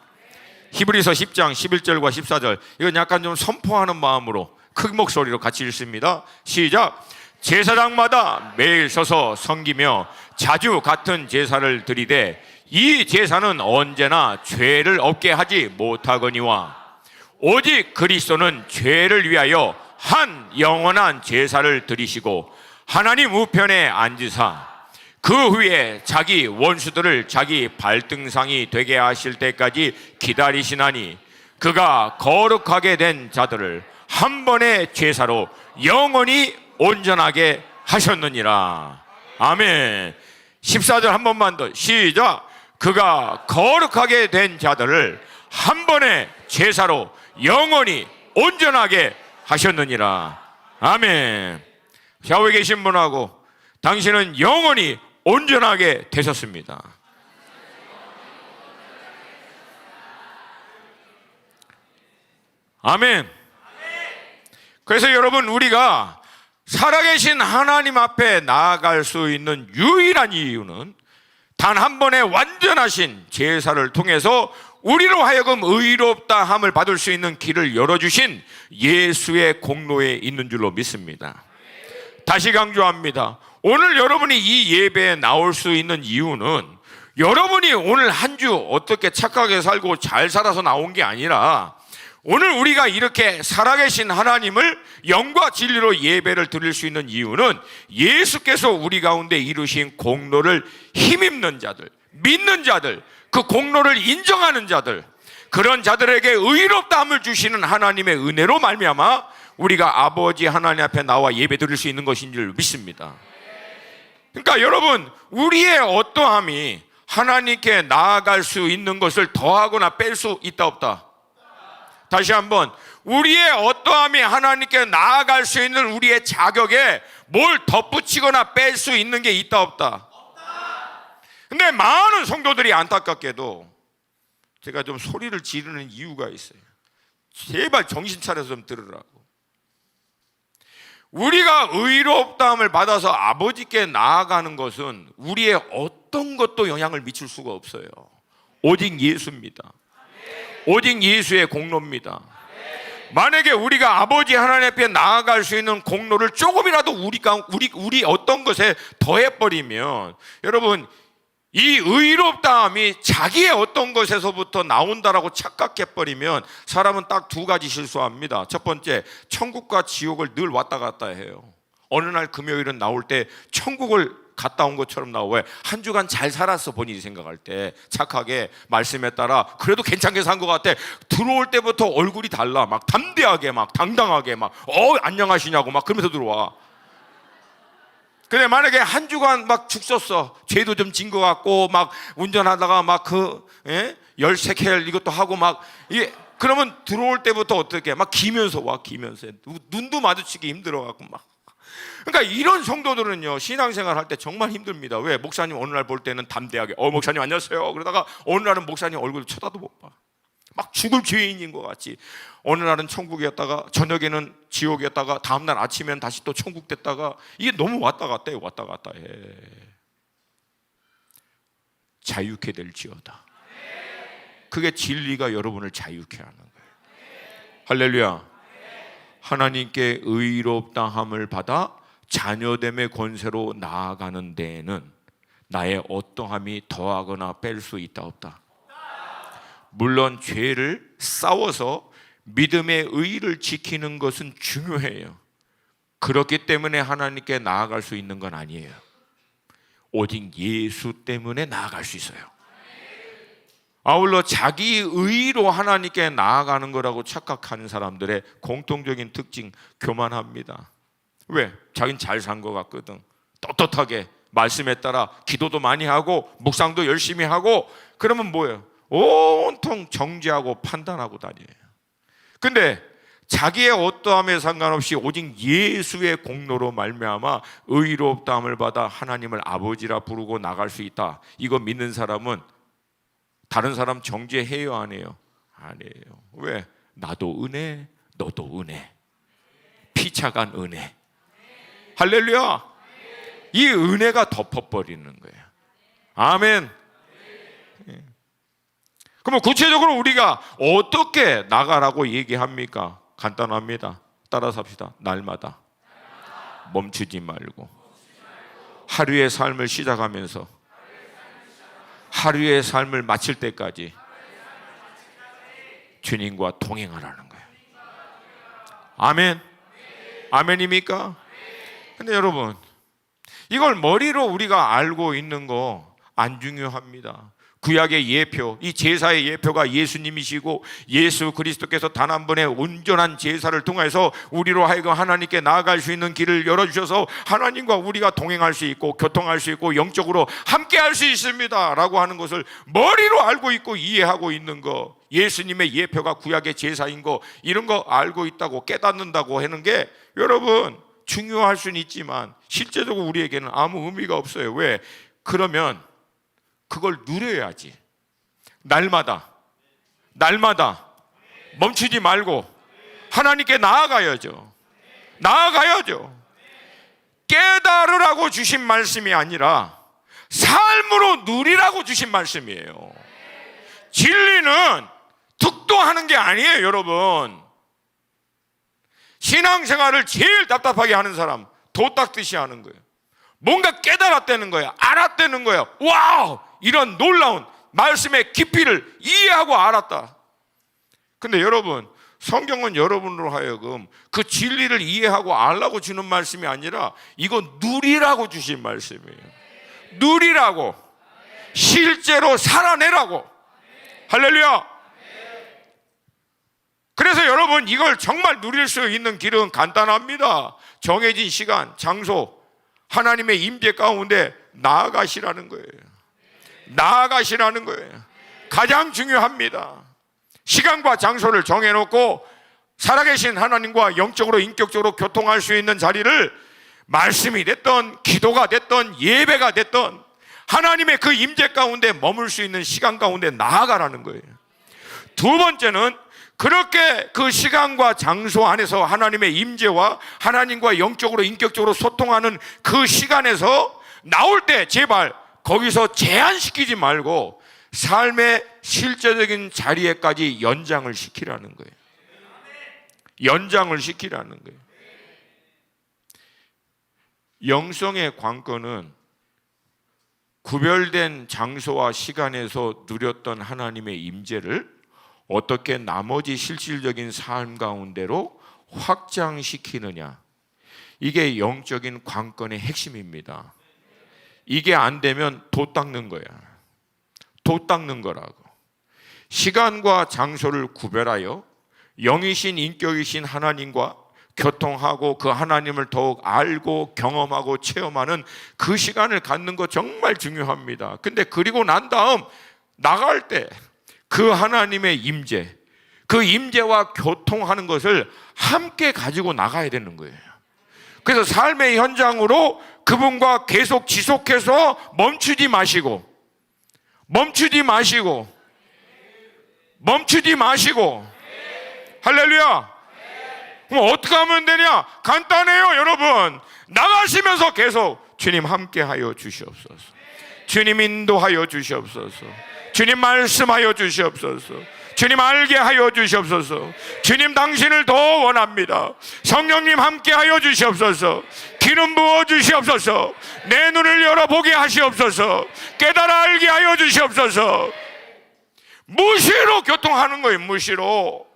히브리서 10장 11절과 14절, 이건 약간 좀 선포하는 마음으로 큰 목소리로 같이 읽습니다. 시작. 제사장마다 매일 서서 섬기며 자주 같은 제사를 드리되 이 제사는 언제나 죄를 없게 하지 못하거니와 오직 그리스도는 죄를 위하여 한 영원한 제사를 드리시고 하나님 우편에 앉으사 그 후에 자기 원수들을 자기 발등상이 되게 하실 때까지 기다리시나니 그가 거룩하게 된 자들을 한 번의 제사로 영원히 온전하게 하셨느니라. 아멘. 14절 한 번만 더. 시작. 그가 거룩하게 된 자들을 한 번의 제사로 영원히 온전하게 하셨느니라. 아멘. 좌우에 계신 분하고 당신은 영원히 온전하게 되셨습니다. 아멘. 그래서 여러분, 우리가 살아계신 하나님 앞에 나아갈 수 있는 유일한 이유는 단 한 번의 완전하신 제사를 통해서 우리로 하여금 의롭다 함을 받을 수 있는 길을 열어주신 예수의 공로에 있는 줄로 믿습니다. 다시 강조합니다. 오늘 여러분이 이 예배에 나올 수 있는 이유는 여러분이 오늘 한 주 어떻게 착하게 살고 잘 살아서 나온 게 아니라 오늘 우리가 이렇게 살아계신 하나님을 영과 진리로 예배를 드릴 수 있는 이유는 예수께서 우리 가운데 이루신 공로를 힘입는 자들, 믿는 자들, 그 공로를 인정하는 자들, 그런 자들에게 의롭다함을 주시는 하나님의 은혜로 말미암아 우리가 아버지 하나님 앞에 나와 예배 드릴 수 있는 것인 줄 믿습니다. 그러니까 여러분, 우리의 어떠함이 하나님께 나아갈 수 있는 것을 더하거나 뺄 수 있다 없다? 다시 한번, 우리의 어떠함이 하나님께 나아갈 수 있는 우리의 자격에 뭘 덧붙이거나 뺄 수 있는 게 있다 없다? 근데 많은 성도들이 안타깝게도, 제가 좀 소리를 지르는 이유가 있어요. 제발 정신 차려서 좀 들으라고. 우리가 의롭다함을 받아서 아버지께 나아가는 것은 우리의 어떤 것도 영향을 미칠 수가 없어요. 오직 예수입니다. 오직 예수의 공로입니다. 만약에 우리가 아버지 하나님 앞에 나아갈 수 있는 공로를 조금이라도 우리 어떤 것에 더해버리면, 여러분, 이 의롭다함이 자기의 어떤 것에서부터 나온다라고 착각해버리면 사람은 딱 두 가지 실수합니다. 첫 번째, 천국과 지옥을 늘 왔다 갔다 해요. 어느 날 금요일은 나올 때 천국을 갔다 온 것처럼 나와. 왜? 한 주간 잘 살았어, 본인이 생각할 때. 착하게 말씀에 따라 그래도 괜찮게 산 것 같아. 들어올 때부터 얼굴이 달라. 막 담대하게, 막 당당하게, 막 안녕하시냐고 막 그러면서 들어와. 근데 만약에 한 주간 막 죽었어, 죄도 좀 진 것 같고, 막 운전하다가 막 열쇠켈 이것도 하고 막, 그러면 들어올 때부터 어떻게 막 기면서 와, 기면서. 눈도 마주치기 힘들어갖고 막. 그러니까 이런 성도들은요, 신앙생활 할 때 정말 힘듭니다. 왜? 목사님 어느 날 볼 때는 담대하게 목사님 안녕하세요 그러다가 어느 날은 목사님 얼굴 쳐다도 못 봐. 막 죽을 죄인인 것 같이. 어느 날은 천국이었다가 저녁에는 지옥이었다가 다음날 아침에는 다시 또 천국 됐다가, 이게 너무 왔다 갔다 해. 왔다 갔다 해. 자유케 될지어다. 그게 진리가 여러분을 자유케 하는 거예요. 할렐루야. 하나님께 의롭다함을 받아 자녀됨의 권세로 나아가는 데에는 나의 어떠함이 더하거나 뺄 수 있다 없다. 물론 죄를 싸워서 믿음의 의의를 지키는 것은 중요해요. 그렇기 때문에 하나님께 나아갈 수 있는 건 아니에요. 오직 예수 때문에 나아갈 수 있어요. 아울러 자기 의의로 하나님께 나아가는 거라고 착각하는 사람들의 공통적인 특징, 교만합니다. 왜? 자기는 잘 산 것 같거든. 떳떳하게 말씀에 따라 기도도 많이 하고 묵상도 열심히 하고, 그러면 뭐예요? 온통 정죄하고 판단하고 다녀요. 근데 자기의 어떠함에 상관없이 오직 예수의 공로로 말미암아 의롭다함을 받아 하나님을 아버지라 부르고 나갈 수 있다. 이거 믿는 사람은 다른 사람 정죄해요, 안 해요? 안 해요. 왜? 나도 은혜, 너도 은혜. 피차간 은혜. 할렐루야. 이 은혜가 덮어버리는 거예요. 아멘. 그러면 구체적으로 우리가 어떻게 나가라고 얘기합니까? 간단합니다. 따라서 합시다. 날마다 멈추지 말고 하루의 삶을 시작하면서 하루의 삶을 마칠 때까지 주님과 동행하라는 거예요. 아멘. 아멘입니까? 근데 여러분, 이걸 머리로 우리가 알고 있는 거 안 중요합니다. 구약의 예표, 이 제사의 예표가 예수님이시고 예수 그리스도께서 단 한 번의 온전한 제사를 통해서 우리로 하여금 하나님께 나아갈 수 있는 길을 열어주셔서 하나님과 우리가 동행할 수 있고 교통할 수 있고 영적으로 함께할 수 있습니다 라고 하는 것을 머리로 알고 있고 이해하고 있는 거, 예수님의 예표가 구약의 제사인 거, 이런 거 알고 있다고 깨닫는다고 하는 게 여러분 중요할 수는 있지만 실제적으로 우리에게는 아무 의미가 없어요. 왜? 그러면 그걸 누려야지. 날마다 멈추지 말고 하나님께 나아가야죠. 나아가야죠. 깨달으라고 주신 말씀이 아니라 삶으로 누리라고 주신 말씀이에요. 진리는 득도하는 게 아니에요, 여러분. 신앙생활을 제일 답답하게 하는 사람, 도 닦듯이 하는 거예요. 뭔가 깨달았다는 거예요. 알았다는 거예요. 와우! 이런 놀라운 말씀의 깊이를 이해하고 알았다. 근데 여러분, 성경은 여러분으로 하여금 그 진리를 이해하고 알라고 주는 말씀이 아니라 이거 누리라고 주신 말씀이에요. 누리라고, 실제로 살아내라고. 할렐루야. 그래서 여러분, 이걸 정말 누릴 수 있는 길은 간단합니다. 정해진 시간, 장소, 하나님의 임재 가운데 나아가시라는 거예요. 나아가시라는 거예요. 가장 중요합니다. 시간과 장소를 정해놓고 살아계신 하나님과 영적으로 인격적으로 교통할 수 있는 자리를 말씀이 됐던 기도가 됐던 예배가 됐던 하나님의 그 임재 가운데 머물 수 있는 시간 가운데 나아가라는 거예요. 두 번째는 그렇게 그 시간과 장소 안에서 하나님의 임재와 하나님과 영적으로 인격적으로 소통하는 그 시간에서 나올 때 제발 거기서 제한시키지 말고 삶의 실제적인 자리에까지 연장을 시키라는 거예요. 연장을 시키라는 거예요. 영성의 관건은 구별된 장소와 시간에서 누렸던 하나님의 임재를 어떻게 나머지 실질적인 삶 가운데로 확장시키느냐, 이게 영적인 관건의 핵심입니다. 이게 안 되면 돛 닦는 거야. 돛 닦는 거라고. 시간과 장소를 구별하여 영이신 인격이신 하나님과 교통하고 그 하나님을 더욱 알고 경험하고 체험하는 그 시간을 갖는 거 정말 중요합니다. 근데 그리고 난 다음 나갈 때 그 하나님의 임재, 그 임재와 교통하는 것을 함께 가지고 나가야 되는 거예요. 그래서 삶의 현장으로 그분과 계속 지속해서 멈추지 마시고 할렐루야. 그럼 어떻게 하면 되냐? 간단해요, 여러분. 나가시면서 계속 주님 함께하여 주시옵소서, 주님 인도하여 주시옵소서, 주님 말씀하여 주시옵소서, 주님 알게 하여 주시옵소서. 주님 당신을 더 원합니다. 성령님 함께하여 주시옵소서. 기름 부어 주시옵소서. 내 눈을 열어보게 하시옵소서. 깨달아 알게 하여 주시옵소서. 무시로 교통하는 거예요. 무시로.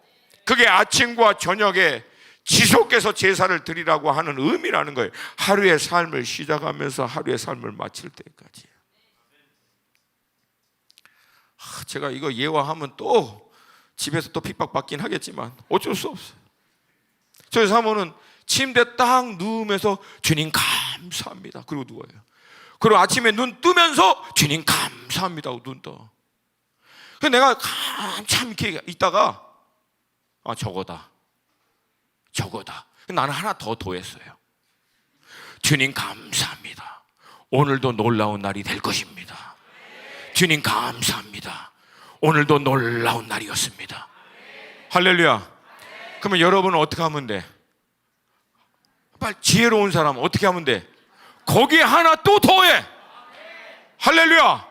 그게 아침과 저녁에 지속해서 제사를 드리라고 하는 의미라는 거예요. 하루의 삶을 시작하면서 하루의 삶을 마칠 때까지. 제가 이거 예화하면 또 집에서 또 핍박받긴 하겠지만 어쩔 수 없어요. 저희 사모는 침대에 딱 누우면서 주님 감사합니다 그리고 누워요. 그리고 아침에 눈 뜨면서 주님 감사합니다 하고 눈 떠. 그래서 내가 한참 이렇게 있다가 저거다. 나는 하나 더 더했어요. 주님 감사합니다. 오늘도 놀라운 날이 될 것입니다. 주님 감사합니다. 오늘도 놀라운 날이었습니다. 할렐루야. 그러면 여러분은 어떻게 하면 돼? 빨리 지혜로운 사람은 어떻게 하면 돼? 거기에 하나 또 더해. 할렐루야.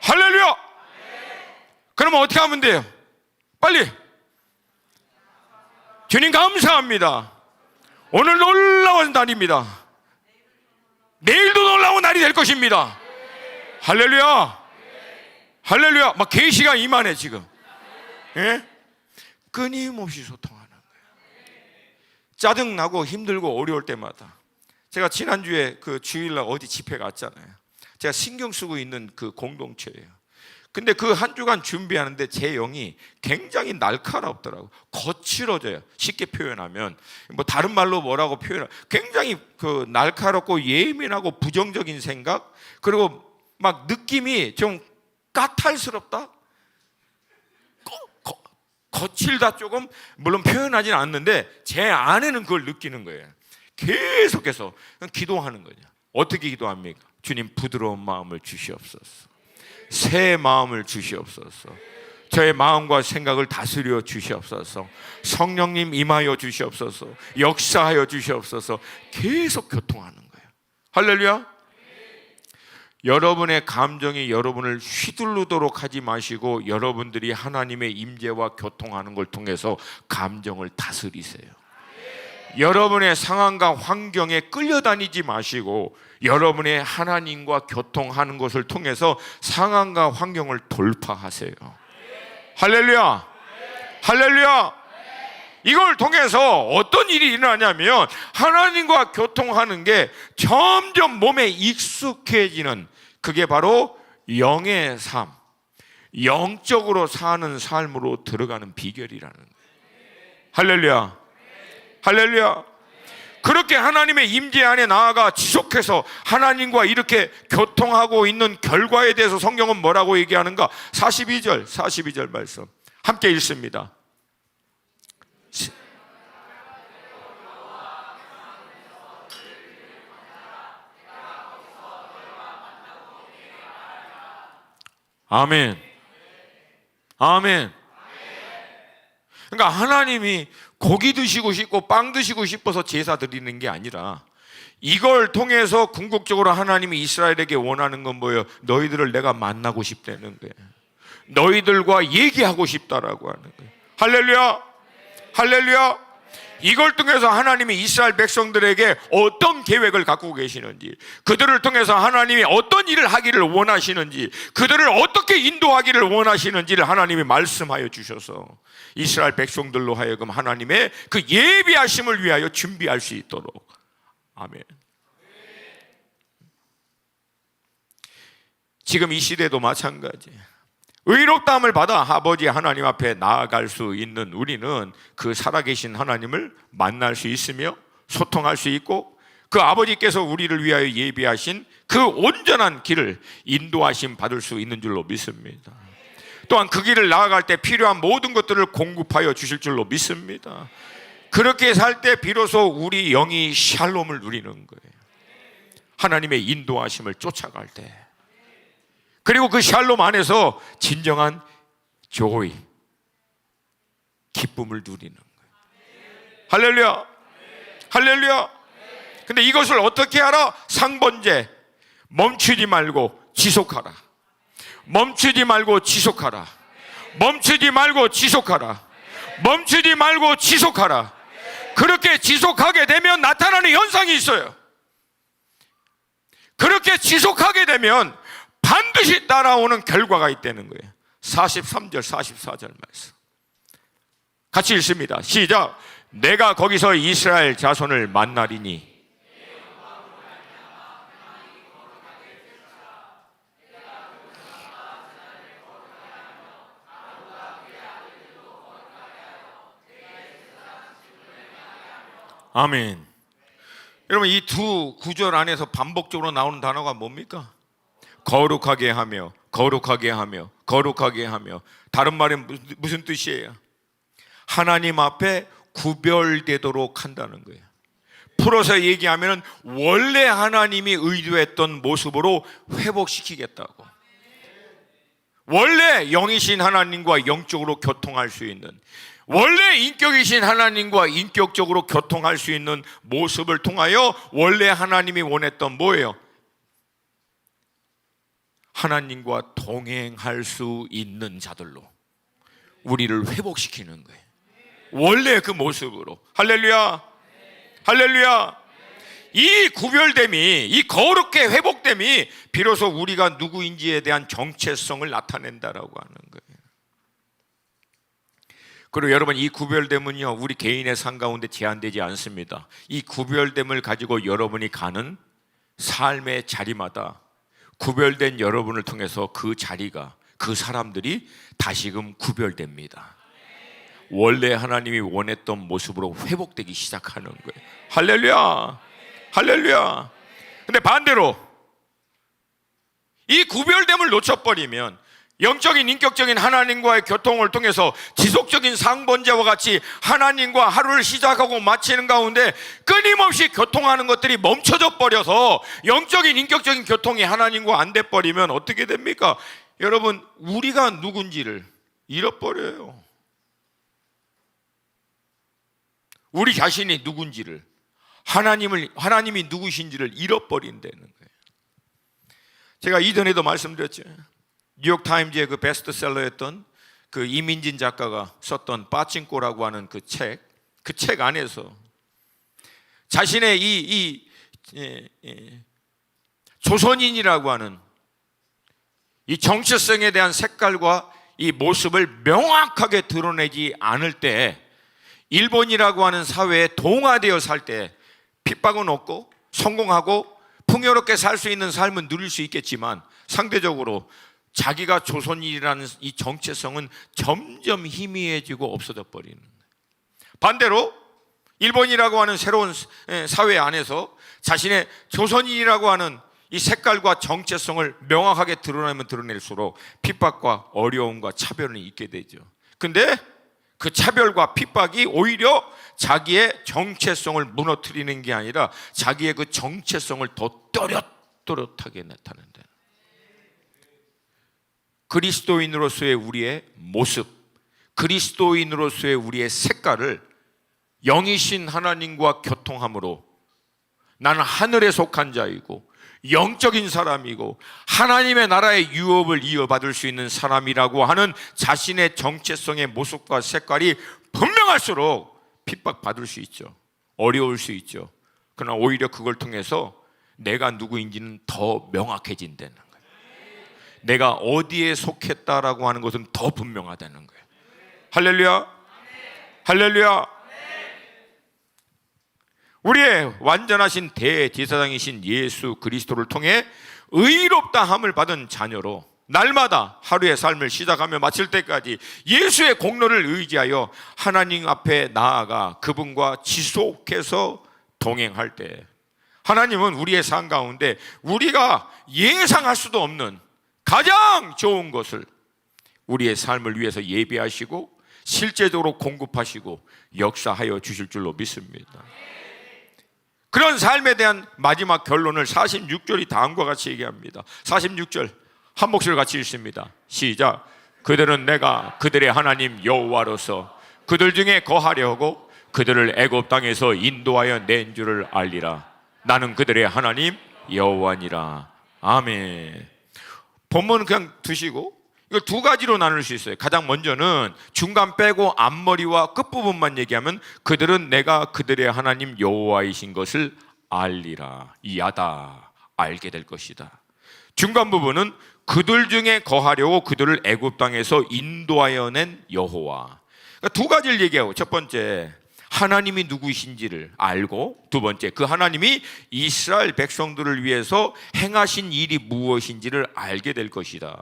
할렐루야. 그러면 어떻게 하면 돼요? 빨리. 주님 감사합니다. 오늘 놀라운 날입니다. 내일도 놀라운 날이 될 것입니다. 할렐루야. 할렐루야. 막 계시가 임하네 지금. 예? 끊임없이 소통하는 거예요. 짜증나고 힘들고 어려울 때마다. 제가 지난주에 그 주일날 어디 집회 갔잖아요. 제가 신경 쓰고 있는 그 공동체예요. 근데 그 한 주간 준비하는데 제 영이 굉장히 날카롭더라고. 거칠어져요. 쉽게 표현하면 뭐 다른 말로 뭐라고 표현을, 굉장히 그 날카롭고 예민하고 부정적인 생각, 그리고 막 느낌이 좀 까탈스럽다, 거칠다, 조금 물론 표현하지는 않는데 제 안에는 그걸 느끼는 거예요. 계속해서 기도하는 거죠. 어떻게 기도합니까? 주님 부드러운 마음을 주시옵소서. 새 마음을 주시옵소서. 저의 마음과 생각을 다스려 주시옵소서. 성령님 임하여 주시옵소서. 역사하여 주시옵소서. 계속 교통하는 거예요. 할렐루야. 여러분의 감정이 여러분을 휘둘르도록 하지 마시고 여러분들이 하나님의 임재와 교통하는 걸 통해서 감정을 다스리세요. 여러분의 상황과 환경에 끌려다니지 마시고 여러분의 하나님과 교통하는 것을 통해서 상황과 환경을 돌파하세요. 할렐루야. 할렐루야. 이걸 통해서 어떤 일이 일어나냐면 하나님과 교통하는 게 점점 몸에 익숙해지는, 그게 바로 영의 삶, 영적으로 사는 삶으로 들어가는 비결이라는 거예요. 할렐루야. 할렐루야. 그렇게 하나님의 임재 안에 나아가 지속해서 하나님과 이렇게 교통하고 있는 결과에 대해서 성경은 뭐라고 얘기하는가? 42절 말씀 함께 읽습니다. 아멘. 아멘. 그러니까 하나님이 고기 드시고 싶고 빵 드시고 싶어서 제사 드리는 게 아니라 이걸 통해서 궁극적으로 하나님이 이스라엘에게 원하는 건 뭐예요? 너희들을 내가 만나고 싶다는 거예요. 너희들과 얘기하고 싶다라고 하는 거예요. 할렐루야. 할렐루야. 이걸 통해서 하나님이 이스라엘 백성들에게 어떤 계획을 갖고 계시는지, 그들을 통해서 하나님이 어떤 일을 하기를 원하시는지, 그들을 어떻게 인도하기를 원하시는지를 하나님이 말씀하여 주셔서 이스라엘 백성들로 하여금 하나님의 그 예비하심을 위하여 준비할 수 있도록. 아멘. 지금 이 시대도 마찬가지. 의롭다함을 받아 아버지 하나님 앞에 나아갈 수 있는 우리는 그 살아계신 하나님을 만날 수 있으며 소통할 수 있고, 그 아버지께서 우리를 위하여 예비하신 그 온전한 길을 인도하심 받을 수 있는 줄로 믿습니다. 또한 그 길을 나아갈 때 필요한 모든 것들을 공급하여 주실 줄로 믿습니다. 그렇게 살 때 비로소 우리 영이 샬롬을 누리는 거예요. 하나님의 인도하심을 쫓아갈 때, 그리고 그 샬롬 안에서 진정한 조이, 기쁨을 누리는 거예요. 할렐루야, 할렐루야. 근데 이것을 어떻게 알아? 상번제, 멈추지 말고 지속하라. 멈추지 말고 지속하라. 멈추지 말고 지속하라. 멈추지 말고 지속하라. 그렇게 지속하게 되면 나타나는 현상이 있어요. 그렇게 지속하게 되면 반드시 따라오는 결과가 있다는 거예요. 43절 44절 말씀 같이 읽습니다. 시작. 내가 거기서 이스라엘 자손을 만나리니 아멘. 여러분, 이 두 구절 안에서 반복적으로 나오는 단어가 뭡니까? 거룩하게 하며, 거룩하게 하며, 거룩하게 하며. 다른 말은 무슨 뜻이에요? 하나님 앞에 구별되도록 한다는 거예요. 풀어서 얘기하면 원래 하나님이 의도했던 모습으로 회복시키겠다고. 원래 영이신 하나님과 영적으로 교통할 수 있는, 원래 인격이신 하나님과 인격적으로 교통할 수 있는 모습을 통하여 원래 하나님이 원했던 뭐예요? 하나님과 동행할 수 있는 자들로 우리를 회복시키는 거예요. 원래 그 모습으로. 할렐루야, 할렐루야. 이 구별됨이, 이 거룩해 회복됨이 비로소 우리가 누구인지에 대한 정체성을 나타낸다라고 하는 거예요. 그리고 여러분, 이 구별됨은요, 우리 개인의 삶 가운데 제한되지 않습니다. 이 구별됨을 가지고 여러분이 가는 삶의 자리마다 구별된 여러분을 통해서 그 자리가, 그 사람들이 다시금 구별됩니다. 원래 하나님이 원했던 모습으로 회복되기 시작하는 거예요. 할렐루야, 할렐루야. 근데 반대로 이 구별됨을 놓쳐버리면 영적인 인격적인 하나님과의 교통을 통해서 지속적인 상번제와 같이 하나님과 하루를 시작하고 마치는 가운데 끊임없이 교통하는 것들이 멈춰져 버려서 영적인 인격적인 교통이 하나님과 안 돼 버리면 어떻게 됩니까? 여러분, 우리가 누군지를 잃어버려요. 우리 자신이 누군지를, 하나님이 누구신지를 잃어버린다는 거예요. 제가 이전에도 말씀드렸죠. 뉴욕타임즈의 그 베스트셀러였던 그 이민진 작가가 썼던 빠칭코라고 하는 그 책 안에서 자신의 조선인이라고 하는 이 정체성에 대한 색깔과 이 모습을 명확하게 드러내지 않을 때 일본이라고 하는 사회에 동화되어 살 때 핍박은 없고 성공하고 풍요롭게 살 수 있는 삶은 누릴 수 있겠지만 상대적으로 자기가 조선인이라는 이 정체성은 점점 희미해지고 없어져 버리는. 반대로 일본이라고 하는 새로운 사회 안에서 자신의 조선인이라고 하는 이 색깔과 정체성을 명확하게 드러내면 드러낼수록 핍박과 어려움과 차별은 있게 되죠. 근데 그 차별과 핍박이 오히려 자기의 정체성을 무너뜨리는 게 아니라 자기의 그 정체성을 더 또렷또렷하게 나타낸다. 그리스도인으로서의 우리의 모습, 그리스도인으로서의 우리의 색깔을 영이신 하나님과 교통함으로 나는 하늘에 속한 자이고 영적인 사람이고 하나님의 나라의 유업을 이어받을 수 있는 사람이라고 하는 자신의 정체성의 모습과 색깔이 분명할수록 핍박받을 수 있죠. 어려울 수 있죠. 그러나 오히려 그걸 통해서 내가 누구인지는 더 명확해진다는 거예요. 내가 어디에 속했다라고 하는 것은 더 분명하다는 거예요. 할렐루야, 할렐루야. 우리의 완전하신 대제사장이신 예수 그리스도를 통해 의롭다함을 받은 자녀로 날마다 하루의 삶을 시작하며 마칠 때까지 예수의 공로를 의지하여 하나님 앞에 나아가 그분과 지속해서 동행할 때, 하나님은 우리의 삶 가운데 우리가 예상할 수도 없는 가장 좋은 것을 우리의 삶을 위해서 예비하시고 실제적으로 공급하시고 역사하여 주실 줄로 믿습니다. 그런 삶에 대한 마지막 결론을 46절이 다음과 같이 얘기합니다. 46절 한 목소리 같이 읽습니다. 시작. 그들은 내가 그들의 하나님 여호와로서 그들 중에 거하려고 그들을 애굽 땅에서 인도하여 낸 줄을 알리라. 나는 그들의 하나님 여호와니라. 아멘. 본문은 그냥 두시고 이걸 두 가지로 나눌 수 있어요. 가장 먼저는 중간 빼고 앞머리와 끝부분만 얘기하면 그들은 내가 그들의 하나님 여호와이신 것을 알리라. 이하다, 알게 될 것이다. 중간 부분은 그들 중에 거하려고 그들을 애굽 땅에서 인도하여 낸 여호와. 그러니까 두 가지를 얘기하고, 첫 번째 하나님이 누구이신지를 알고, 두 번째 그 하나님이 이스라엘 백성들을 위해서 행하신 일이 무엇인지를 알게 될 것이다.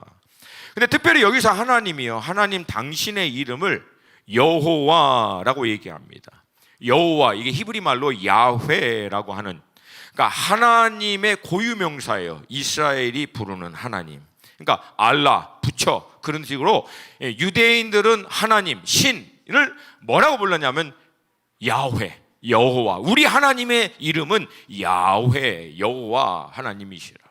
근데 특별히 여기서 하나님이요, 하나님 당신의 이름을 여호와라고 얘기합니다. 여호와, 이게 히브리 말로 야훼라고 하는, 그러니까 하나님의 고유명사예요. 이스라엘이 부르는 하나님, 그러니까 알라, 부처, 그런 식으로 유대인들은 하나님, 신을 뭐라고 불렀냐면 야훼, 여호와. 우리 하나님의 이름은 야훼, 여호와 하나님이시라.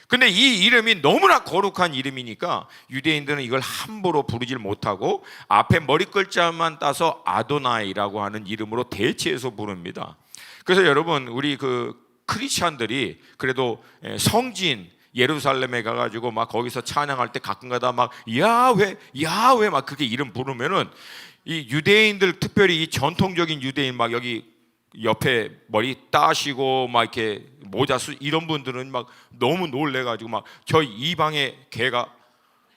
근데 이 이름이 너무나 거룩한 이름이니까 유대인들은 이걸 함부로 부르질 못하고 앞에 머리 글자만 따서 아도나이라고 하는 이름으로 대체해서 부릅니다. 그래서 여러분, 우리 그 크리스찬들이 그래도 성지인 예루살렘에 가가지고 막 거기서 찬양할 때 가끔가다 막 야훼, 야훼 막 그렇게 이름 부르면은 이 유대인들, 특별히 이 전통적인 유대인, 막 여기 옆에 머리 따시고 막 이렇게 모자 쓰 이런 분들은 막 너무 놀래가지고 막 저 이방의 개가,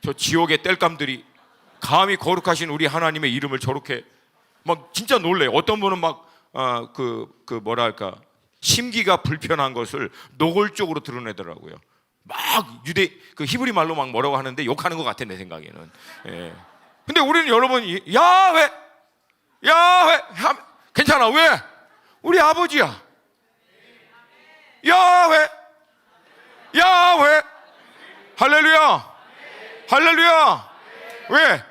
저 지옥의 땔감들이 감히 거룩하신 우리 하나님의 이름을 저렇게 막 진짜 놀래요. 어떤 분은 막 뭐랄까, 심기가 불편한 것을 노골적으로 드러내더라고요. 막 유대 그 히브리 말로 막 뭐라고 하는데 욕하는 것 같아, 내 생각에는. 예. 근데 우리는 여러분 야훼, 야훼 괜찮아. 왜? 우리 아버지야. 야훼, 야훼. 할렐루야, 할렐루야. 왜?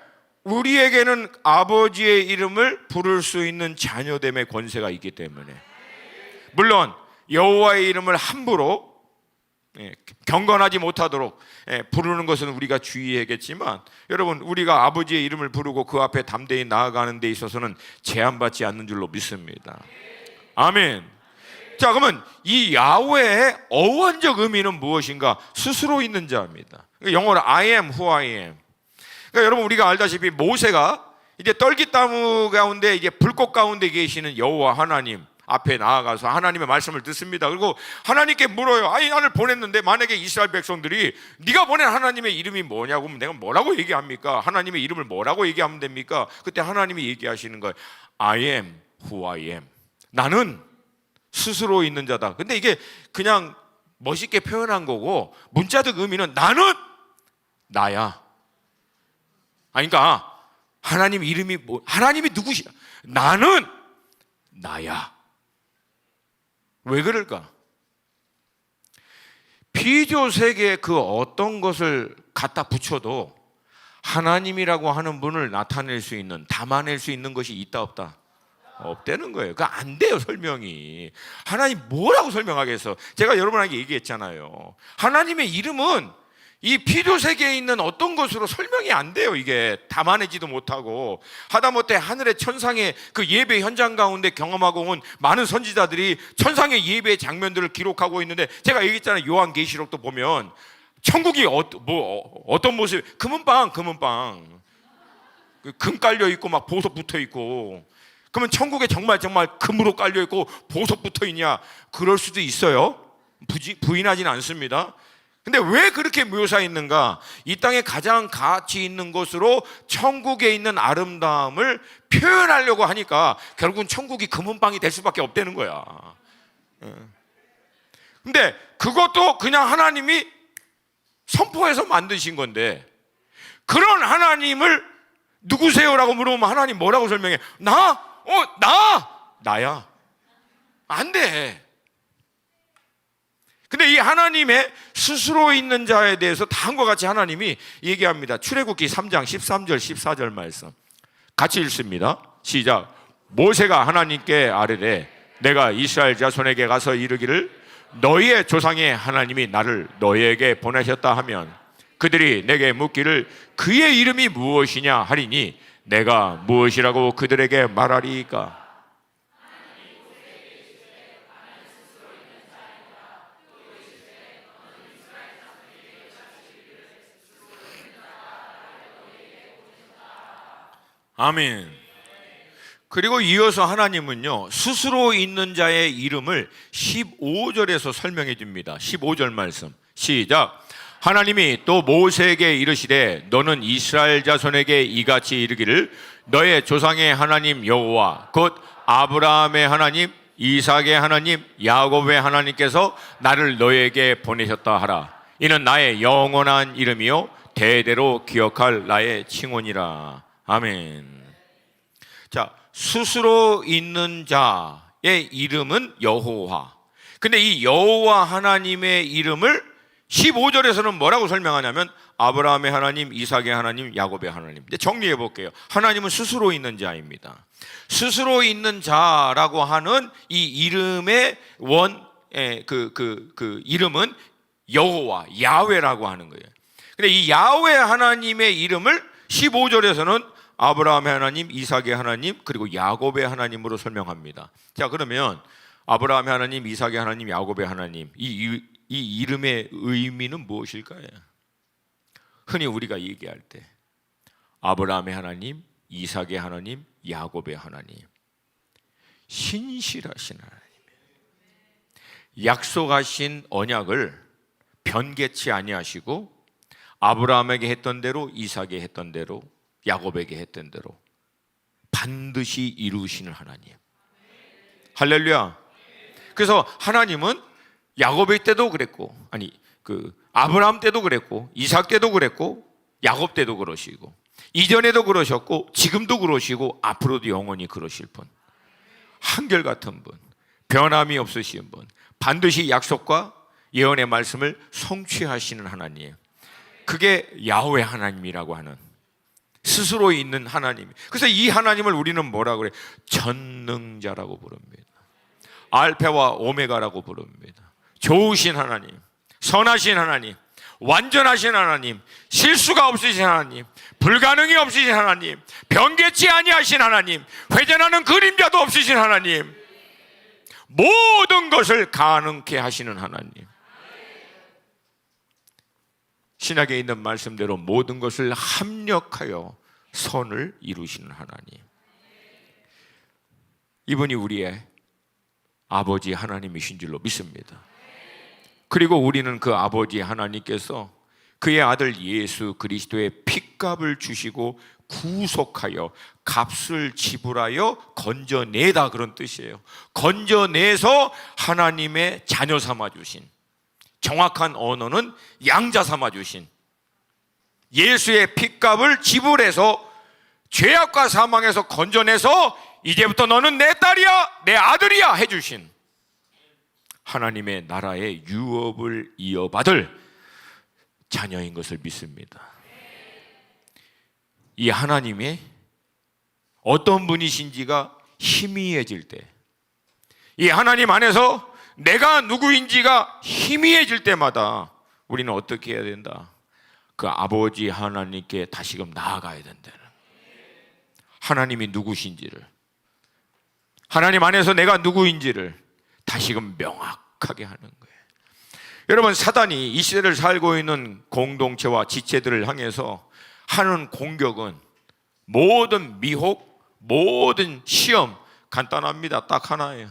우리에게는 아버지의 이름을 부를 수 있는 자녀됨의 권세가 있기 때문에. 물론 여호와의 이름을 함부로 경건하지 못하도록 부르는 것은 우리가 주의해야겠지만, 여러분, 우리가 아버지의 이름을 부르고 그 앞에 담대히 나아가는 데 있어서는 제한받지 않는 줄로 믿습니다. 아멘. 자, 그러면 이 야훼의 어원적 의미는 무엇인가? 스스로 있는 자입니다. 영어로 I am who I am. 그러니까 여러분, 우리가 알다시피 모세가 이제 떨기나무 가운데, 이제 불꽃 가운데 계시는 여호와 하나님 앞에 나아가서 하나님의 말씀을 듣습니다. 그리고 하나님께 물어요. 아니, 나를 보냈는데 만약에 이스라엘 백성들이 네가 보낸 하나님의 이름이 뭐냐고 하면 내가 뭐라고 얘기합니까? 하나님의 이름을 뭐라고 얘기하면 됩니까? 그때 하나님이 얘기하시는 거예요. I am who I am. 나는 스스로 있는 자다. 근데 이게 그냥 멋있게 표현한 거고, 문자적 의미는 나는 나야. 그러니까 하나님 이름이 뭐, 하나님이 누구시냐? 나는 나야. 왜 그럴까? 피조 세계에 그 어떤 것을 갖다 붙여도 하나님이라고 하는 분을 나타낼 수 있는, 담아낼 수 있는 것이 있다 없다? 없다는 거예요. 그러니까 안 돼요, 설명이. 하나님 뭐라고 설명하겠어? 제가 여러분에게 얘기했잖아요. 하나님의 이름은 이 피조 세계에 있는 어떤 것으로 설명이 안 돼요. 이게 담아내지도 못하고, 하다못해 하늘의 천상의 그 예배 현장 가운데 경험하고 온 많은 선지자들이 천상의 예배의 장면들을 기록하고 있는데, 제가 얘기했잖아요. 요한계시록도 보면 천국이 어떤 모습, 금은방 금 깔려 있고 막 보석 붙어 있고, 그러면 천국에 정말 금으로 깔려있고 보석 붙어있냐? 그럴 수도 있어요. 부인하지는 않습니다. 근데 왜 그렇게 묘사했는가? 이 땅에 가장 가치 있는 것으로 천국에 있는 아름다움을 표현하려고 하니까 결국은 천국이 금은방이 될 수밖에 없다는 거야. 근데 그것도 그냥 하나님이 선포해서 만드신 건데, 그런 하나님을 누구세요라고 물어보면 하나님 뭐라고 설명해? 나야. 안 돼. 근데 이 하나님의 스스로 있는 자에 대해서 다음과 같이 하나님이 얘기합니다. 출애굽기 3장 13절 14절 말씀 같이 읽습니다. 시작. 모세가 하나님께 아뢰되 내가 이스라엘 자손에게 가서 이르기를 너희의 조상의 하나님이 나를 너희에게 보내셨다 하면 그들이 내게 묻기를 그의 이름이 무엇이냐 하리니 내가 무엇이라고 그들에게 말하리이까? 아멘. 그리고 이어서 하나님은요, 스스로 있는 자의 이름을 15절에서 설명해 줍니다. 15절 말씀 시작. 하나님이 또 모세에게 이르시되 너는 이스라엘 자손에게 이같이 이르기를 너의 조상의 하나님 여호와 곧 아브라함의 하나님 이삭의 하나님 야곱의 하나님께서 나를 너에게 보내셨다 하라. 이는 나의 영원한 이름이요 대대로 기억할 나의 칭언이라. 아멘. 자, 스스로 있는 자의 이름은 여호와. 근데 이 여호와 하나님의 이름을 15절에서는 뭐라고 설명하냐면 아브라함의 하나님, 이삭의 하나님, 야곱의 하나님. 이제 정리해 볼게요. 하나님은 스스로 있는 자입니다. 스스로 있는 자라고 하는 이 이름의 이름은 여호와, 야훼라고 하는 거예요. 근데 이 야훼 하나님의 이름을 15절에서는 아브라함의 하나님, 이삭의 하나님, 그리고 야곱의 하나님으로 설명합니다. 자, 그러면 아브라함의 하나님, 이삭의 하나님, 야곱의 하나님, 이 이름의 의미는 무엇일까요? 흔히 우리가 얘기할 때 아브라함의 하나님, 이삭의 하나님, 야곱의 하나님, 신실하신 하나님이에요. 약속하신 언약을 변개치 아니하시고 아브라함에게 했던 대로, 이삭에게 했던 대로, 야곱에게 했던 대로 반드시 이루시는 하나님. 할렐루야. 그래서 하나님은 야곱의 때도 그랬고, 아브라함 때도 그랬고, 이삭 때도 그랬고, 야곱 때도 그러시고, 이전에도 그러셨고, 지금도 그러시고, 앞으로도 영원히 그러실 분. 한결같은 분, 변함이 없으신 분, 반드시 약속과 예언의 말씀을 성취하시는 하나님. 그게 야훼 하나님이라고 하는 스스로 있는 하나님. 그래서 이 하나님을 우리는 뭐라고 그래? 전능자라고 부릅니다. 알파와 오메가라고 부릅니다. 좋으신 하나님, 선하신 하나님, 완전하신 하나님, 실수가 없으신 하나님, 불가능이 없으신 하나님, 변개치 아니하신 하나님, 회전하는 그림자도 없으신 하나님, 모든 것을 가능케 하시는 하나님. 신약에 있는 말씀대로 모든 것을 합력하여 선을 이루시는 하나님. 이분이 우리의 아버지 하나님이신 줄로 믿습니다. 그리고 우리는 그 아버지 하나님께서 그의 아들 예수 그리스도의 핏값을 주시고 구속하여 값을 지불하여 건져내다, 그런 뜻이에요. 건져내서 하나님의 자녀 삼아주신, 정확한 언어는 양자 삼아주신, 예수의 핏값을 지불해서 죄악과 사망에서 건져내서 이제부터 너는 내 딸이야, 내 아들이야 해주신 하나님의 나라의 유업을 이어받을 자녀인 것을 믿습니다. 이 하나님이 어떤 분이신지가 희미해질 때, 이 하나님 안에서 내가 누구인지가 희미해질 때마다 우리는 어떻게 해야 된다? 그 아버지 하나님께 다시금 나아가야 된다는, 하나님이 누구신지를, 하나님 안에서 내가 누구인지를 다시금 명확하게 하는 거예요. 여러분, 사단이 이 시대를 살고 있는 공동체와 지체들을 향해서 하는 공격은 모든 미혹, 모든 시험, 간단합니다. 딱 하나예요.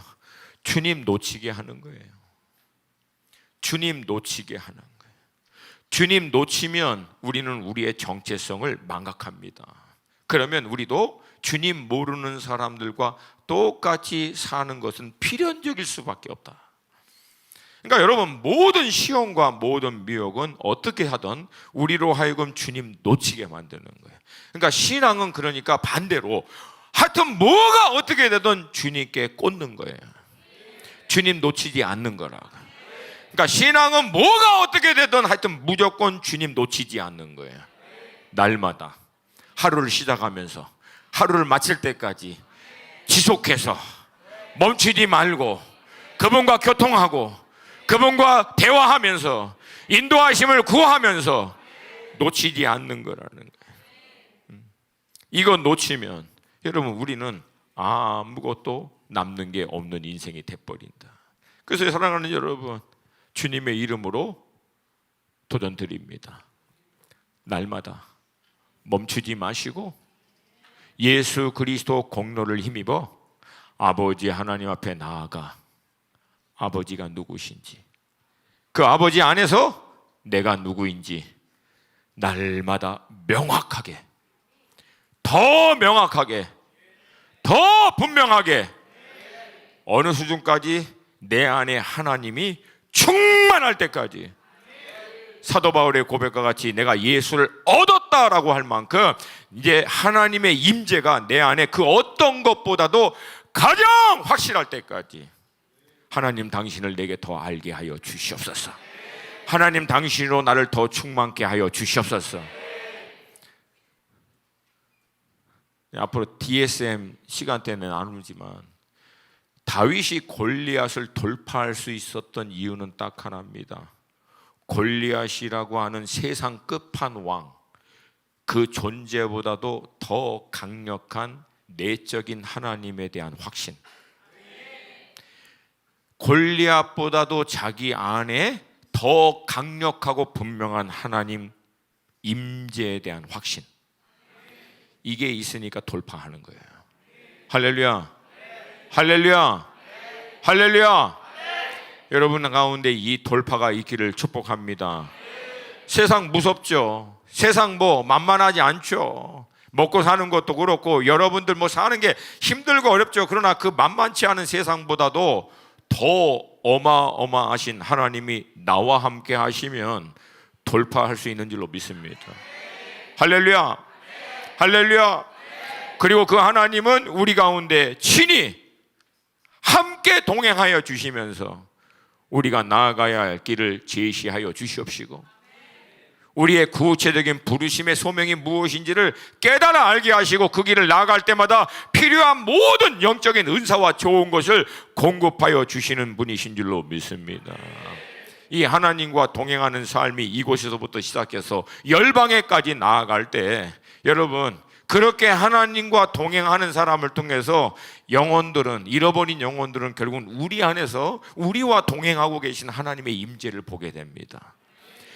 주님 놓치게 하는 거예요. 주님 놓치게 하는 거예요. 주님 놓치면 우리는 우리의 정체성을 망각합니다. 그러면 우리도 주님 모르는 사람들과 똑같이 사는 것은 필연적일 수밖에 없다. 그러니까 여러분, 모든 시험과 모든 미혹은 어떻게 하든 우리로 하여금 주님 놓치게 만드는 거예요. 그러니까 신앙은 그러니까 반대로 하여튼 뭐가 어떻게 되든 주님께 꽂는 거예요. 주님 놓치지 않는 거라고. 그러니까 신앙은 뭐가 어떻게 되든 하여튼 무조건 주님 놓치지 않는 거예요. 날마다 하루를 시작하면서 하루를 마칠 때까지 지속해서 멈추지 말고 그분과 교통하고 그분과 대화하면서 인도하심을 구하면서 놓치지 않는 거라는 거예요. 이거 놓치면 여러분 우리는 아무것도 남는 게 없는 인생이 돼버린다. 그래서 사랑하는 여러분, 주님의 이름으로 도전 드립니다. 날마다 멈추지 마시고 예수 그리스도 공로를 힘입어 아버지 하나님 앞에 나아가 아버지가 누구신지, 그 아버지 안에서 내가 누구인지 날마다 명확하게, 더 명확하게, 더 분명하게, 어느 수준까지? 내 안에 하나님이 충만할 때까지. 사도 바울의 고백과 같이 내가 예수를 얻었다라고 할 만큼 이제 하나님의 임재가 내 안에 그 어떤 것보다도 가장 확실할 때까지 하나님 당신을 내게 더 알게 하여 주시옵소서. 하나님 당신으로 나를 더 충만케 하여 주시옵소서. 앞으로 DSM 시간대는 안 오지만 다윗이 골리앗을 돌파할 수 있었던 이유는 딱 하나입니다. 골리앗이라고 하는 세상 끝판왕, 그 존재보다도 더 강력한 내적인 하나님에 대한 확신, 골리앗보다도 자기 안에 더 강력하고 분명한 하나님 임재에 대한 확신, 이게 있으니까 돌파하는 거예요. 할렐루야, 할렐루야, 할렐루야. 여러분 가운데 이 돌파가 있기를 축복합니다. 세상 무섭죠. 세상 뭐 만만하지 않죠. 먹고 사는 것도 그렇고 여러분들 뭐 사는 게 힘들고 어렵죠. 그러나 그 만만치 않은 세상보다도 더 어마어마하신 하나님이 나와 함께 하시면 돌파할 수 있는 줄로 믿습니다. 할렐루야, 할렐루야. 그리고 그 하나님은 우리 가운데 친히 함께 동행하여 주시면서 우리가 나아가야 할 길을 제시하여 주시옵시고 우리의 구체적인 부르심의 소명이 무엇인지를 깨달아 알게 하시고 그 길을 나아갈 때마다 필요한 모든 영적인 은사와 좋은 것을 공급하여 주시는 분이신 줄로 믿습니다. 이 하나님과 동행하는 삶이 이곳에서부터 시작해서 열방에까지 나아갈 때 여러분, 그렇게 하나님과 동행하는 사람을 통해서 영혼들은, 잃어버린 영혼들은 결국은 우리 안에서 우리와 동행하고 계신 하나님의 임재를 보게 됩니다.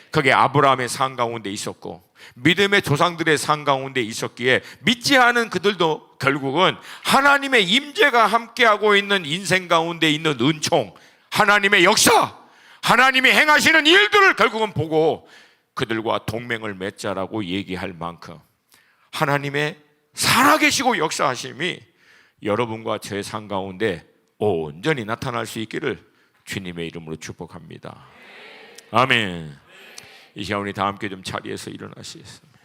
그게 아브라함의 상 가운데 있었고 믿음의 조상들의 상 가운데 있었기에 믿지 않은 그들도 결국은 하나님의 임재가 함께하고 있는 인생 가운데 있는 은총, 하나님의 역사, 하나님이 행하시는 일들을 결국은 보고 그들과 동맹을 맺자라고 얘기할 만큼 하나님의 살아계시고 역사하심이 여러분과 제 삶 가운데 온전히 나타날 수 있기를 주님의 이름으로 축복합니다. 아멘. 이 시간 우리 다 함께 좀 자리에서 일어나시겠습니다.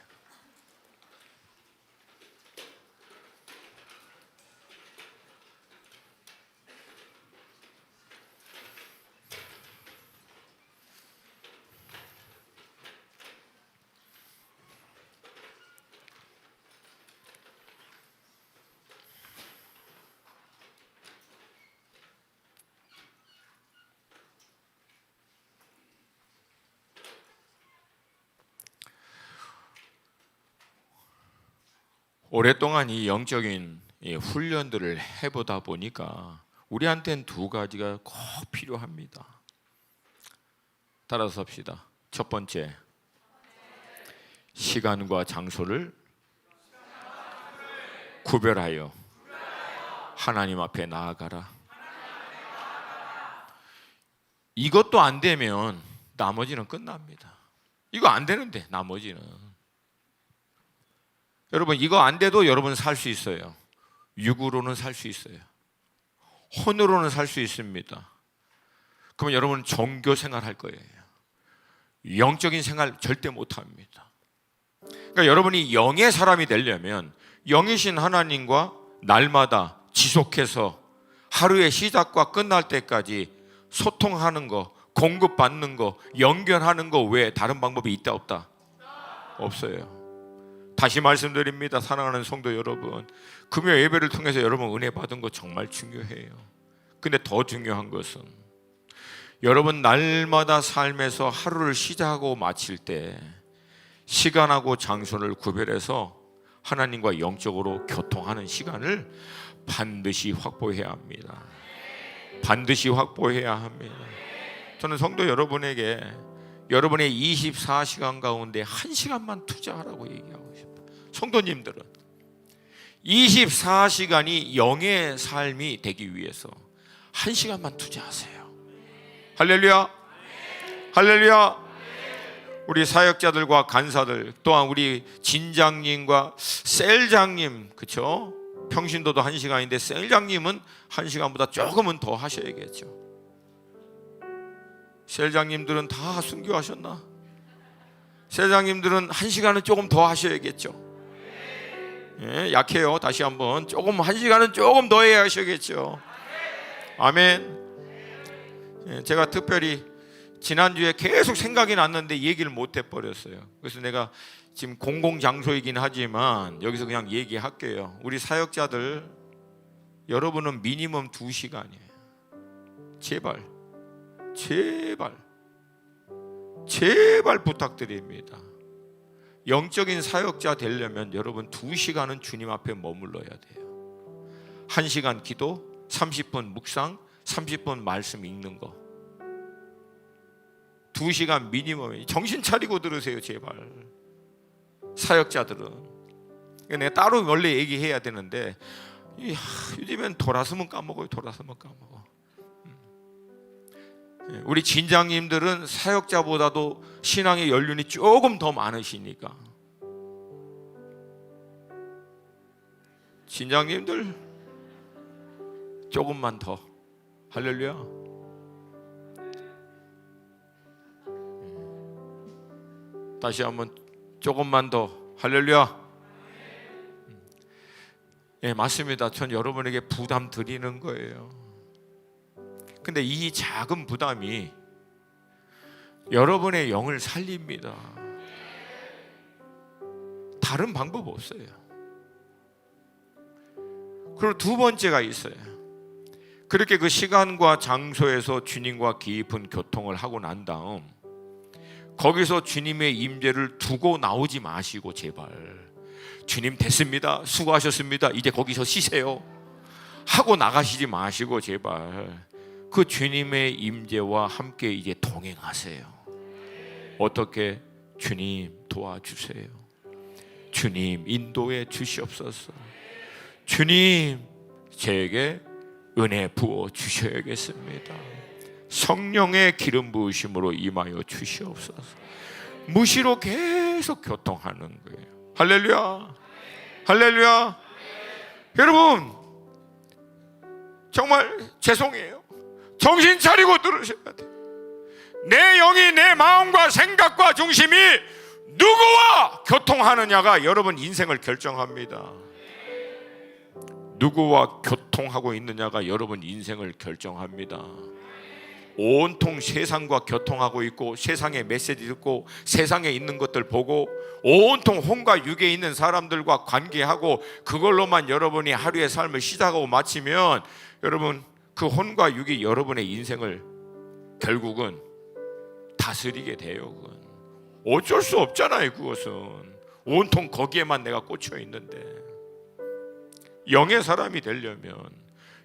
오랫동안 이 영적인 훈련들을 해보다 보니까 우리한테는 두 가지가 꼭 필요합니다. 따라서 합시다. 첫 번째, 시간과 장소를 구별하여 하나님 앞에 나아가라. 이것도 안 되면 나머지는 끝납니다. 이거 안 되는데 나머지는. 여러분, 이거 안 돼도 여러분 살 수 있어요. 육으로는 살 수 있어요. 혼으로는 살 수 있습니다. 그러면 여러분 종교 생활 할 거예요. 영적인 생활 절대 못 합니다. 그러니까 여러분이 영의 사람이 되려면 영이신 하나님과 날마다 지속해서 하루의 시작과 끝날 때까지 소통하는 거, 공급받는 거, 연결하는 거 외에 다른 방법이 있다 없다? 없어요. 다시 말씀드립니다. 사랑하는 성도 여러분, 금요 예배를 통해서 여러분 은혜 받은 거 정말 중요해요. 근데 더 중요한 것은 여러분 날마다 삶에서 하루를 시작하고 마칠 때 시간하고 장소를 구별해서 하나님과 영적으로 교통하는 시간을 반드시 확보해야 합니다. 반드시 확보해야 합니다. 저는 성도 여러분에게 여러분의 24시간 가운데 1시간만 투자하라고 얘기하고 싶어요. 성도님들은 24시간이 영의 삶이 되기 위해서 1시간만 투자하세요. 할렐루야, 할렐루야. 우리 사역자들과 간사들, 또한 우리 진장님과 셀장님, 그렇죠? 평신도도 1시간인데 셀장님은 1시간보다 조금은 더 하셔야겠죠. 셀장님들은 다 순교하셨나? 셀장님들은 1시간은 조금 더 하셔야겠죠. 예, 약해요. 다시 한번 조금 1시간은 조금 더 해야 하셔야겠죠. 아멘. 예, 제가 특별히 지난주에 계속 생각이 났는데 얘기를 못 해버렸어요. 그래서 내가 지금 공공장소이긴 하지만 여기서 그냥 얘기할게요. 우리 사역자들, 여러분은 미니멈 2시간이에요. 제발, 제발, 제발 부탁드립니다. 영적인 사역자 되려면 여러분 2시간은 주님 앞에 머물러야 돼요. 1시간 기도, 30분 묵상, 30분 말씀 읽는 거, 2시간 미니멈. 정신 차리고 들으세요, 제발. 사역자들은. 내가 따로 원래 얘기해야 되는데 요즘엔 돌아서면 까먹어요. 돌아서면 까먹어. 우리 진장님들은 사역자보다도 신앙의 연륜이 조금 더 많으시니까 진장님들 조금만 더. 할렐루야. 다시 한번 조금만 더. 할렐루야. 예, 맞습니다. 전 여러분에게 부담 드리는 거예요. 근데 이 작은 부담이 여러분의 영을 살립니다. 다른 방법 없어요. 그리고 두 번째가 있어요. 그렇게 그 시간과 장소에서 주님과 깊은 교통을 하고 난 다음 거기서 주님의 임재를 두고 나오지 마시고 제발 주님 됐습니다, 수고하셨습니다, 이제 거기서 쉬세요 하고 나가시지 마시고 제발 그 주님의 임재와 함께 이제 동행하세요. 어떻게? 주님 도와주세요. 주님 인도해 주시옵소서. 주님 제게 은혜 부어 주셔야겠습니다. 성령의 기름 부으심으로 임하여 주시옵소서. 무시로 계속 교통하는 거예요. 할렐루야, 할렐루야. 여러분 정말 죄송해요. 정신 차리고 들으셔야 돼요. 내 영이 내 마음과 생각과 중심이 누구와 교통하느냐가 여러분 인생을 결정합니다. 누구와 교통하고 있느냐가 여러분 인생을 결정합니다. 온통 세상과 교통하고 있고 세상의 메시지 듣고 세상에 있는 것들 보고 온통 혼과 육에 있는 사람들과 관계하고 그걸로만 여러분이 하루의 삶을 시작하고 마치면 여러분 그 혼과 육이 여러분의 인생을 결국은 다스리게 돼요. 그건 어쩔 수 없잖아요. 그것은 온통 거기에만 내가 꽂혀 있는데 영의 사람이 되려면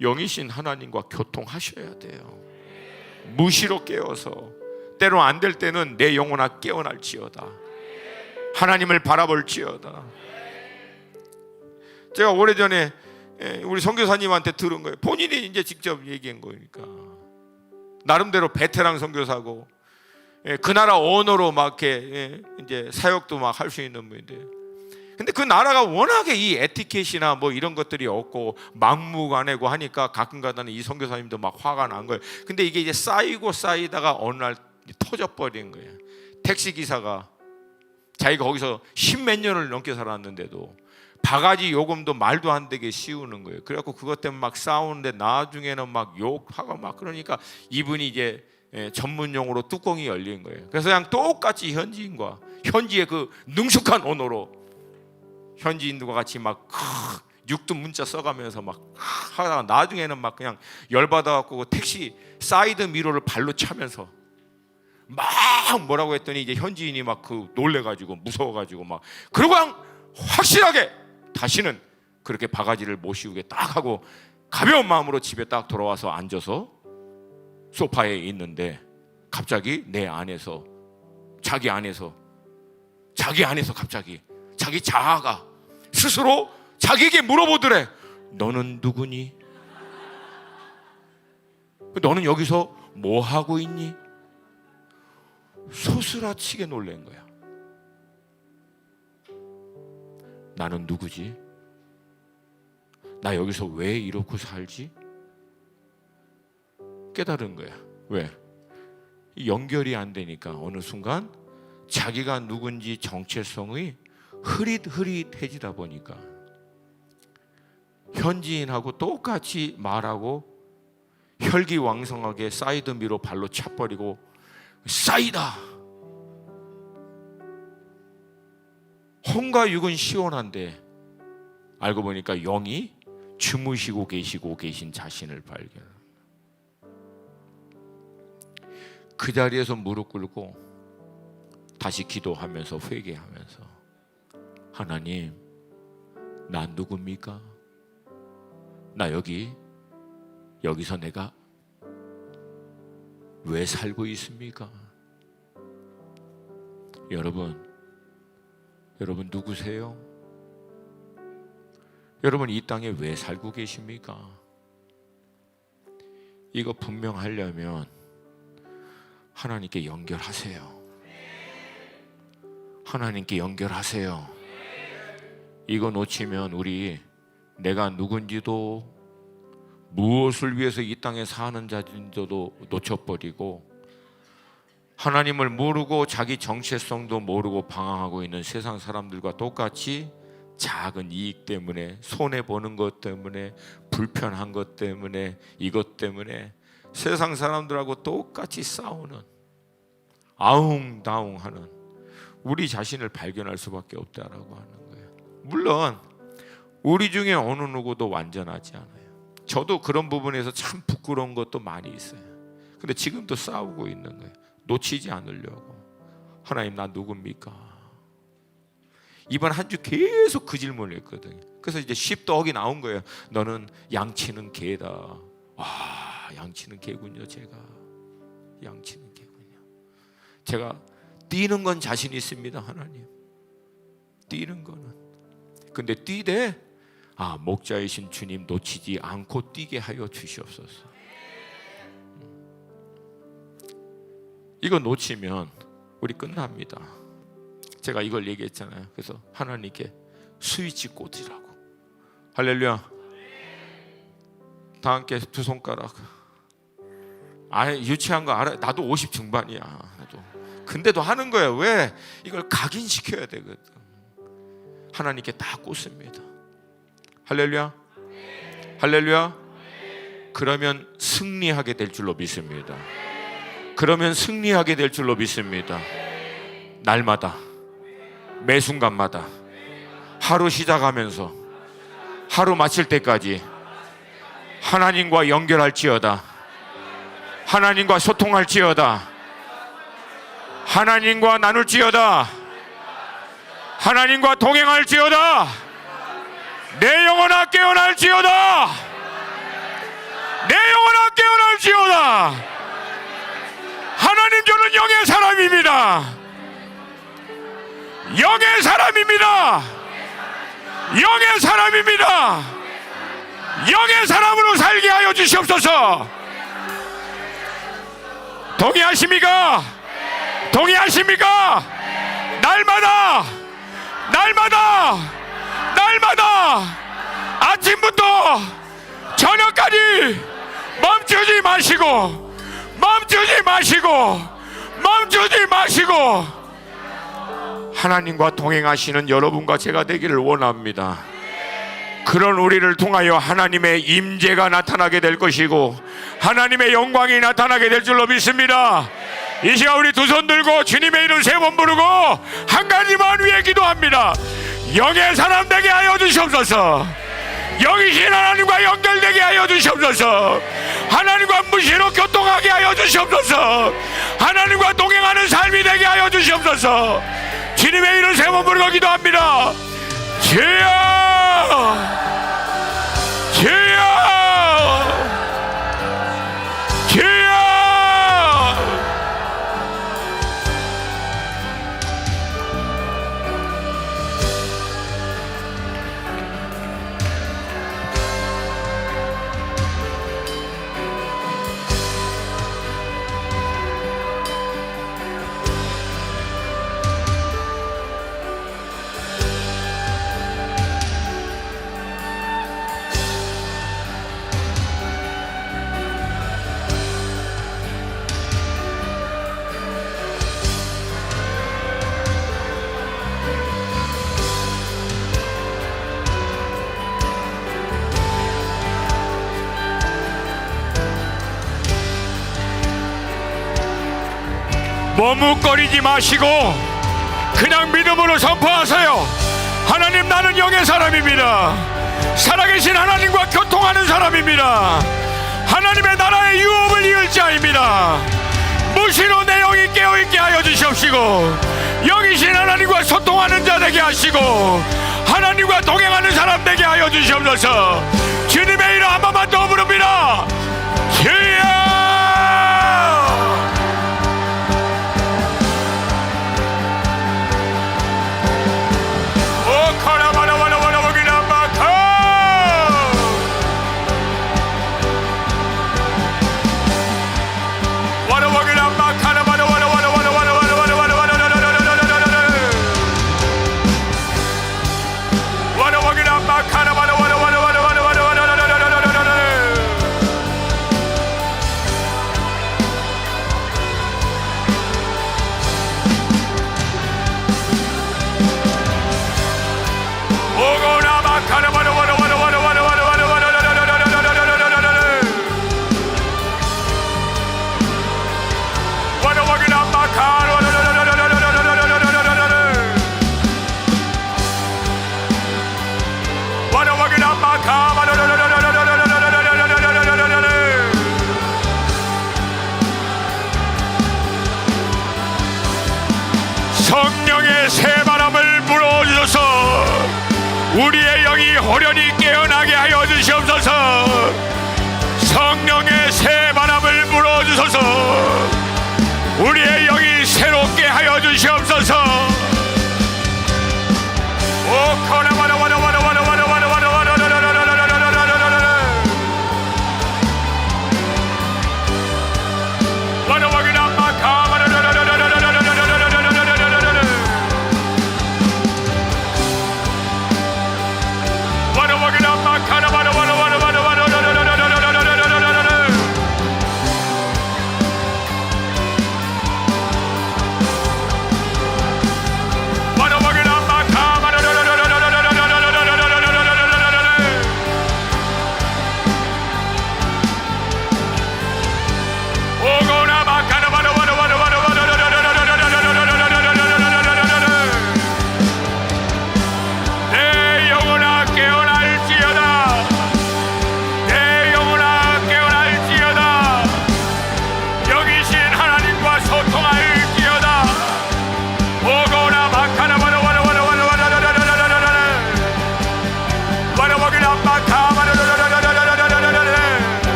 영이신 하나님과 교통하셔야 돼요. 무시로 깨어서 때로 안 될 때는 내 영혼아 깨어날지어다. 하나님을 바라볼지어다. 제가 오래전에 우리 선교사님한테 들은 거예요. 본인이 이제 직접 얘기한 거니까. 나름대로 베테랑 선교사고, 그 나라 언어로 막 이렇게 이제 사역도 막 할 수 있는 분인데, 근데 그 나라가 워낙에 이 에티켓이나 뭐 이런 것들이 없고 막무가내고 하니까 가끔가다는 이 선교사님도 막 화가 난 거예요. 근데 이게 이제 쌓이고 쌓이다가 어느 날 터져버린 거예요. 택시기사가 자기가 거기서 10몇 년을 넘게 살았는데도 바가지 요금도 말도 안 되게 씌우는 거예요. 그래갖고 그것 때문에 막 싸우는데 나중에는 막 욕하고 막 그러니까 이분이 이제 전문 용어로 뚜껑이 열린 거예요. 그래서 그냥 똑같이 현지의 그 능숙한 언어로 현지인들과 같이 막 육두 문자 써가면서 막 하다가 나중에는 막 그냥 열받아갖고 택시 사이드 미러를 발로 차면서 막 뭐라고 했더니 이제 현지인이 막 그 놀래가지고 무서워가지고 막 그러고 그냥 확실하게 다시는 그렇게 바가지를 못 씌우게 딱 하고 가벼운 마음으로 집에 딱 돌아와서 앉아서 소파에 있는데 갑자기 내 안에서 자기 안에서 갑자기 자기 자아가 스스로 자기에게 물어보더래. 너는 누구니? 너는 여기서 뭐 하고 있니? 소스라치게 놀란 거야. 나는 누구지? 나 여기서 왜 이러고 살지? 깨달은 거야. 왜? 연결이 안 되니까 어느 순간 자기가 누군지 정체성이 흐릿흐릿해지다 보니까 현지인하고 똑같이 말하고 혈기왕성하게 사이드 미러 발로 차버리고 싸이다. 혼과 육은 시원한데 알고 보니까 영이 주무시고 계신 자신을 발견. 그 자리에서 무릎 꿇고 다시 기도하면서 회개하면서 하나님, 나 누굽니까? 나 여기서 내가 왜 살고 있습니까? 여러분 누구세요? 여러분 이 땅에 왜 살고 계십니까? 이거 분명하려면 하나님께 연결하세요. 하나님께 연결하세요. 이거 놓치면 우리 내가 누군지도 무엇을 위해서 이 땅에 사는 자인지도 놓쳐버리고 하나님을 모르고 자기 정체성도 모르고 방황하고 있는 세상 사람들과 똑같이 작은 이익 때문에 손해보는 것 때문에 불편한 것 때문에 이것 때문에 세상 사람들하고 똑같이 싸우는 아웅다웅하는 우리 자신을 발견할 수밖에 없다라고 하는 거예요. 물론 우리 중에 어느 누구도 완전하지 않아요. 저도 그런 부분에서 참 부끄러운 것도 많이 있어요. 근데 지금도 싸우고 있는 거예요. 놓치지 않으려고. 하나님, 나 누굽니까? 이번 한 주 계속 그 질문을 했거든요. 그래서 이제 십덕이 나온 거예요. 너는 양치는 개다. 와, 양치는 개군요. 제가 양치는 개군요. 제가 뛰는 건 자신 있습니다. 하나님, 뛰는 거는. 근데 뛰되 목자이신 주님 놓치지 않고 뛰게 하여 주시옵소서. 이거 놓치면 우리 끝납니다. 제가 이걸 얘기했잖아요. 그래서 하나님께 스위치 꽂으라고. 할렐루야. 다 함께 두 손가락. 유치한 거 알아. 나도 50 중반이야. 나도. 근데도 하는 거예요. 왜? 이걸 각인시켜야 되거든. 하나님께 다 꽂습니다. 할렐루야. 할렐루야. 그러면 승리하게 될 줄로 믿습니다. 그러면 승리하게 될 줄로 믿습니다. 날마다 매 순간마다 하루 시작하면서 하루 마칠 때까지 하나님과 연결할지어다. 하나님과 소통할지어다. 하나님과 나눌지어다. 하나님과 동행할지어다. 내 영혼아 깨어날지어다. 내 영혼아 깨어날지어다. 하나님, 저는 영의 사람입니다. 영의 사람입니다. 영의 사람입니다. 영의 사람으로 살게 하여 주시옵소서. 동의하십니까? 동의하십니까? 날마다 아침부터 저녁까지 멈추지 마시고 하나님과 동행하시는 여러분과 제가 되기를 원합니다. 그런 우리를 통하여 하나님의 임재가 나타나게 될 것이고 하나님의 영광이 나타나게 될 줄로 믿습니다. 이 시간 우리 두 손 들고 주님의 이름 세 번 부르고 한 가지만 위해 기도합니다. 영의 사람 되게 하여 주시옵소서. 영이신 하나님과 연결되게 하여 주시옵소서. 하나님과 무시로 교통하게 하여 주시옵소서. 하나님과 동행하는 삶이 되게 하여 주시옵소서. 주님의 이름 세 번 부르고 기도합니다. 주여, 주여, 주여. 머뭇거리지 마시고 그냥 믿음으로 선포하세요. 하나님, 나는 영의 사람입니다. 살아계신 하나님과 교통하는 사람입니다. 하나님의 나라의 유업을 이을 자입니다. 무시로 내 영이 깨어있게 하여 주시옵시고 영이신 하나님과 소통하는 자 되게 하시고 하나님과 동행하는 사람 되게 하여 주시옵소서. 주님의 이름 한 번만 더 부릅니다. 주여,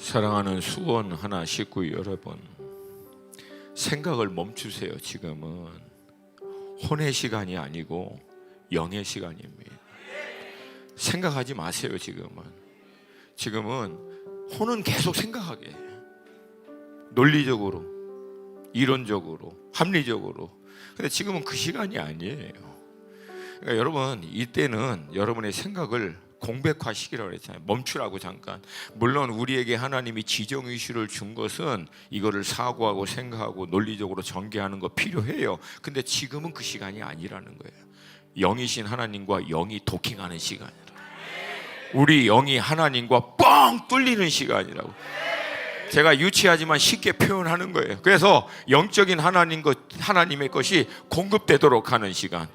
사랑하는 수원 하나 식구 여러분, 생각을 멈추세요. 지금은 혼의 시간이 아니고 영의 시간입니다. 생각하지 마세요. 지금은 혼은 계속 생각하게, 논리적으로, 이론적으로, 합리적으로. 근데 지금은 그 시간이 아니에요. 그러니까 여러분, 이때는 여러분의 생각을 공백화시키라고 했잖아요. 멈추라고 잠깐. 물론 우리에게 하나님이 지정의식을 준 것은 이거를 사고하고 생각하고 논리적으로 전개하는 거 필요해요. 근데 지금은 그 시간이 아니라는 거예요. 영이신 하나님과 영이 도킹하는 시간이라. 우리 영이 하나님과 뻥 뚫리는 시간이라고. 제가 유치하지만 쉽게 표현하는 거예요. 그래서 영적인 하나님의 것이 공급되도록 하는 시간.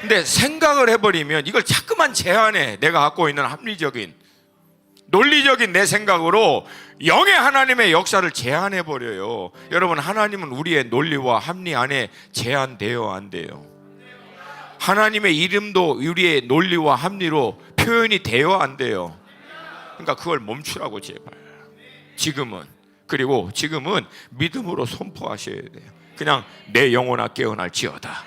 근데 생각을 해버리면 이걸 자꾸만 제한해. 내가 갖고 있는 합리적인, 논리적인 내 생각으로 영의 하나님의 역사를 제한해버려요. 여러분, 하나님은 우리의 논리와 합리 안에 제한돼요, 안 돼요? 하나님의 이름도 우리의 논리와 합리로 표현이 돼요, 안 돼요? 그러니까 그걸 멈추라고 제발. 지금은. 그리고 지금은 믿음으로 선포하셔야 돼요. 그냥 내 영혼아 깨어날지어다.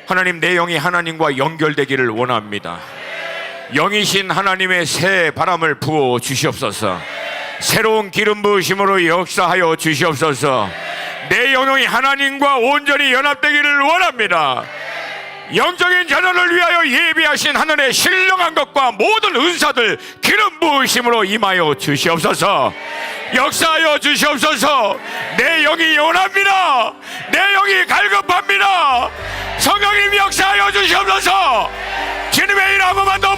하나님, 내 영이 하나님과 연결되기를 원합니다. 영이신 하나님의 새 바람을 부어 주시옵소서. 새로운 기름 부으심으로 역사하여 주시옵소서. 내 영혼이 하나님과 온전히 연합되기를 원합니다. 영적인 전환을 위하여 예비하신 하늘의 신령한 것과 모든 은사들 기름 부으심으로 임하여 주시옵소서. 역사하여 주시옵소서. 내 영이 원합니다. 내 영이 갈급합니다. 성령님 역사하여 주시옵소서. 주님의 이름 한 번만 더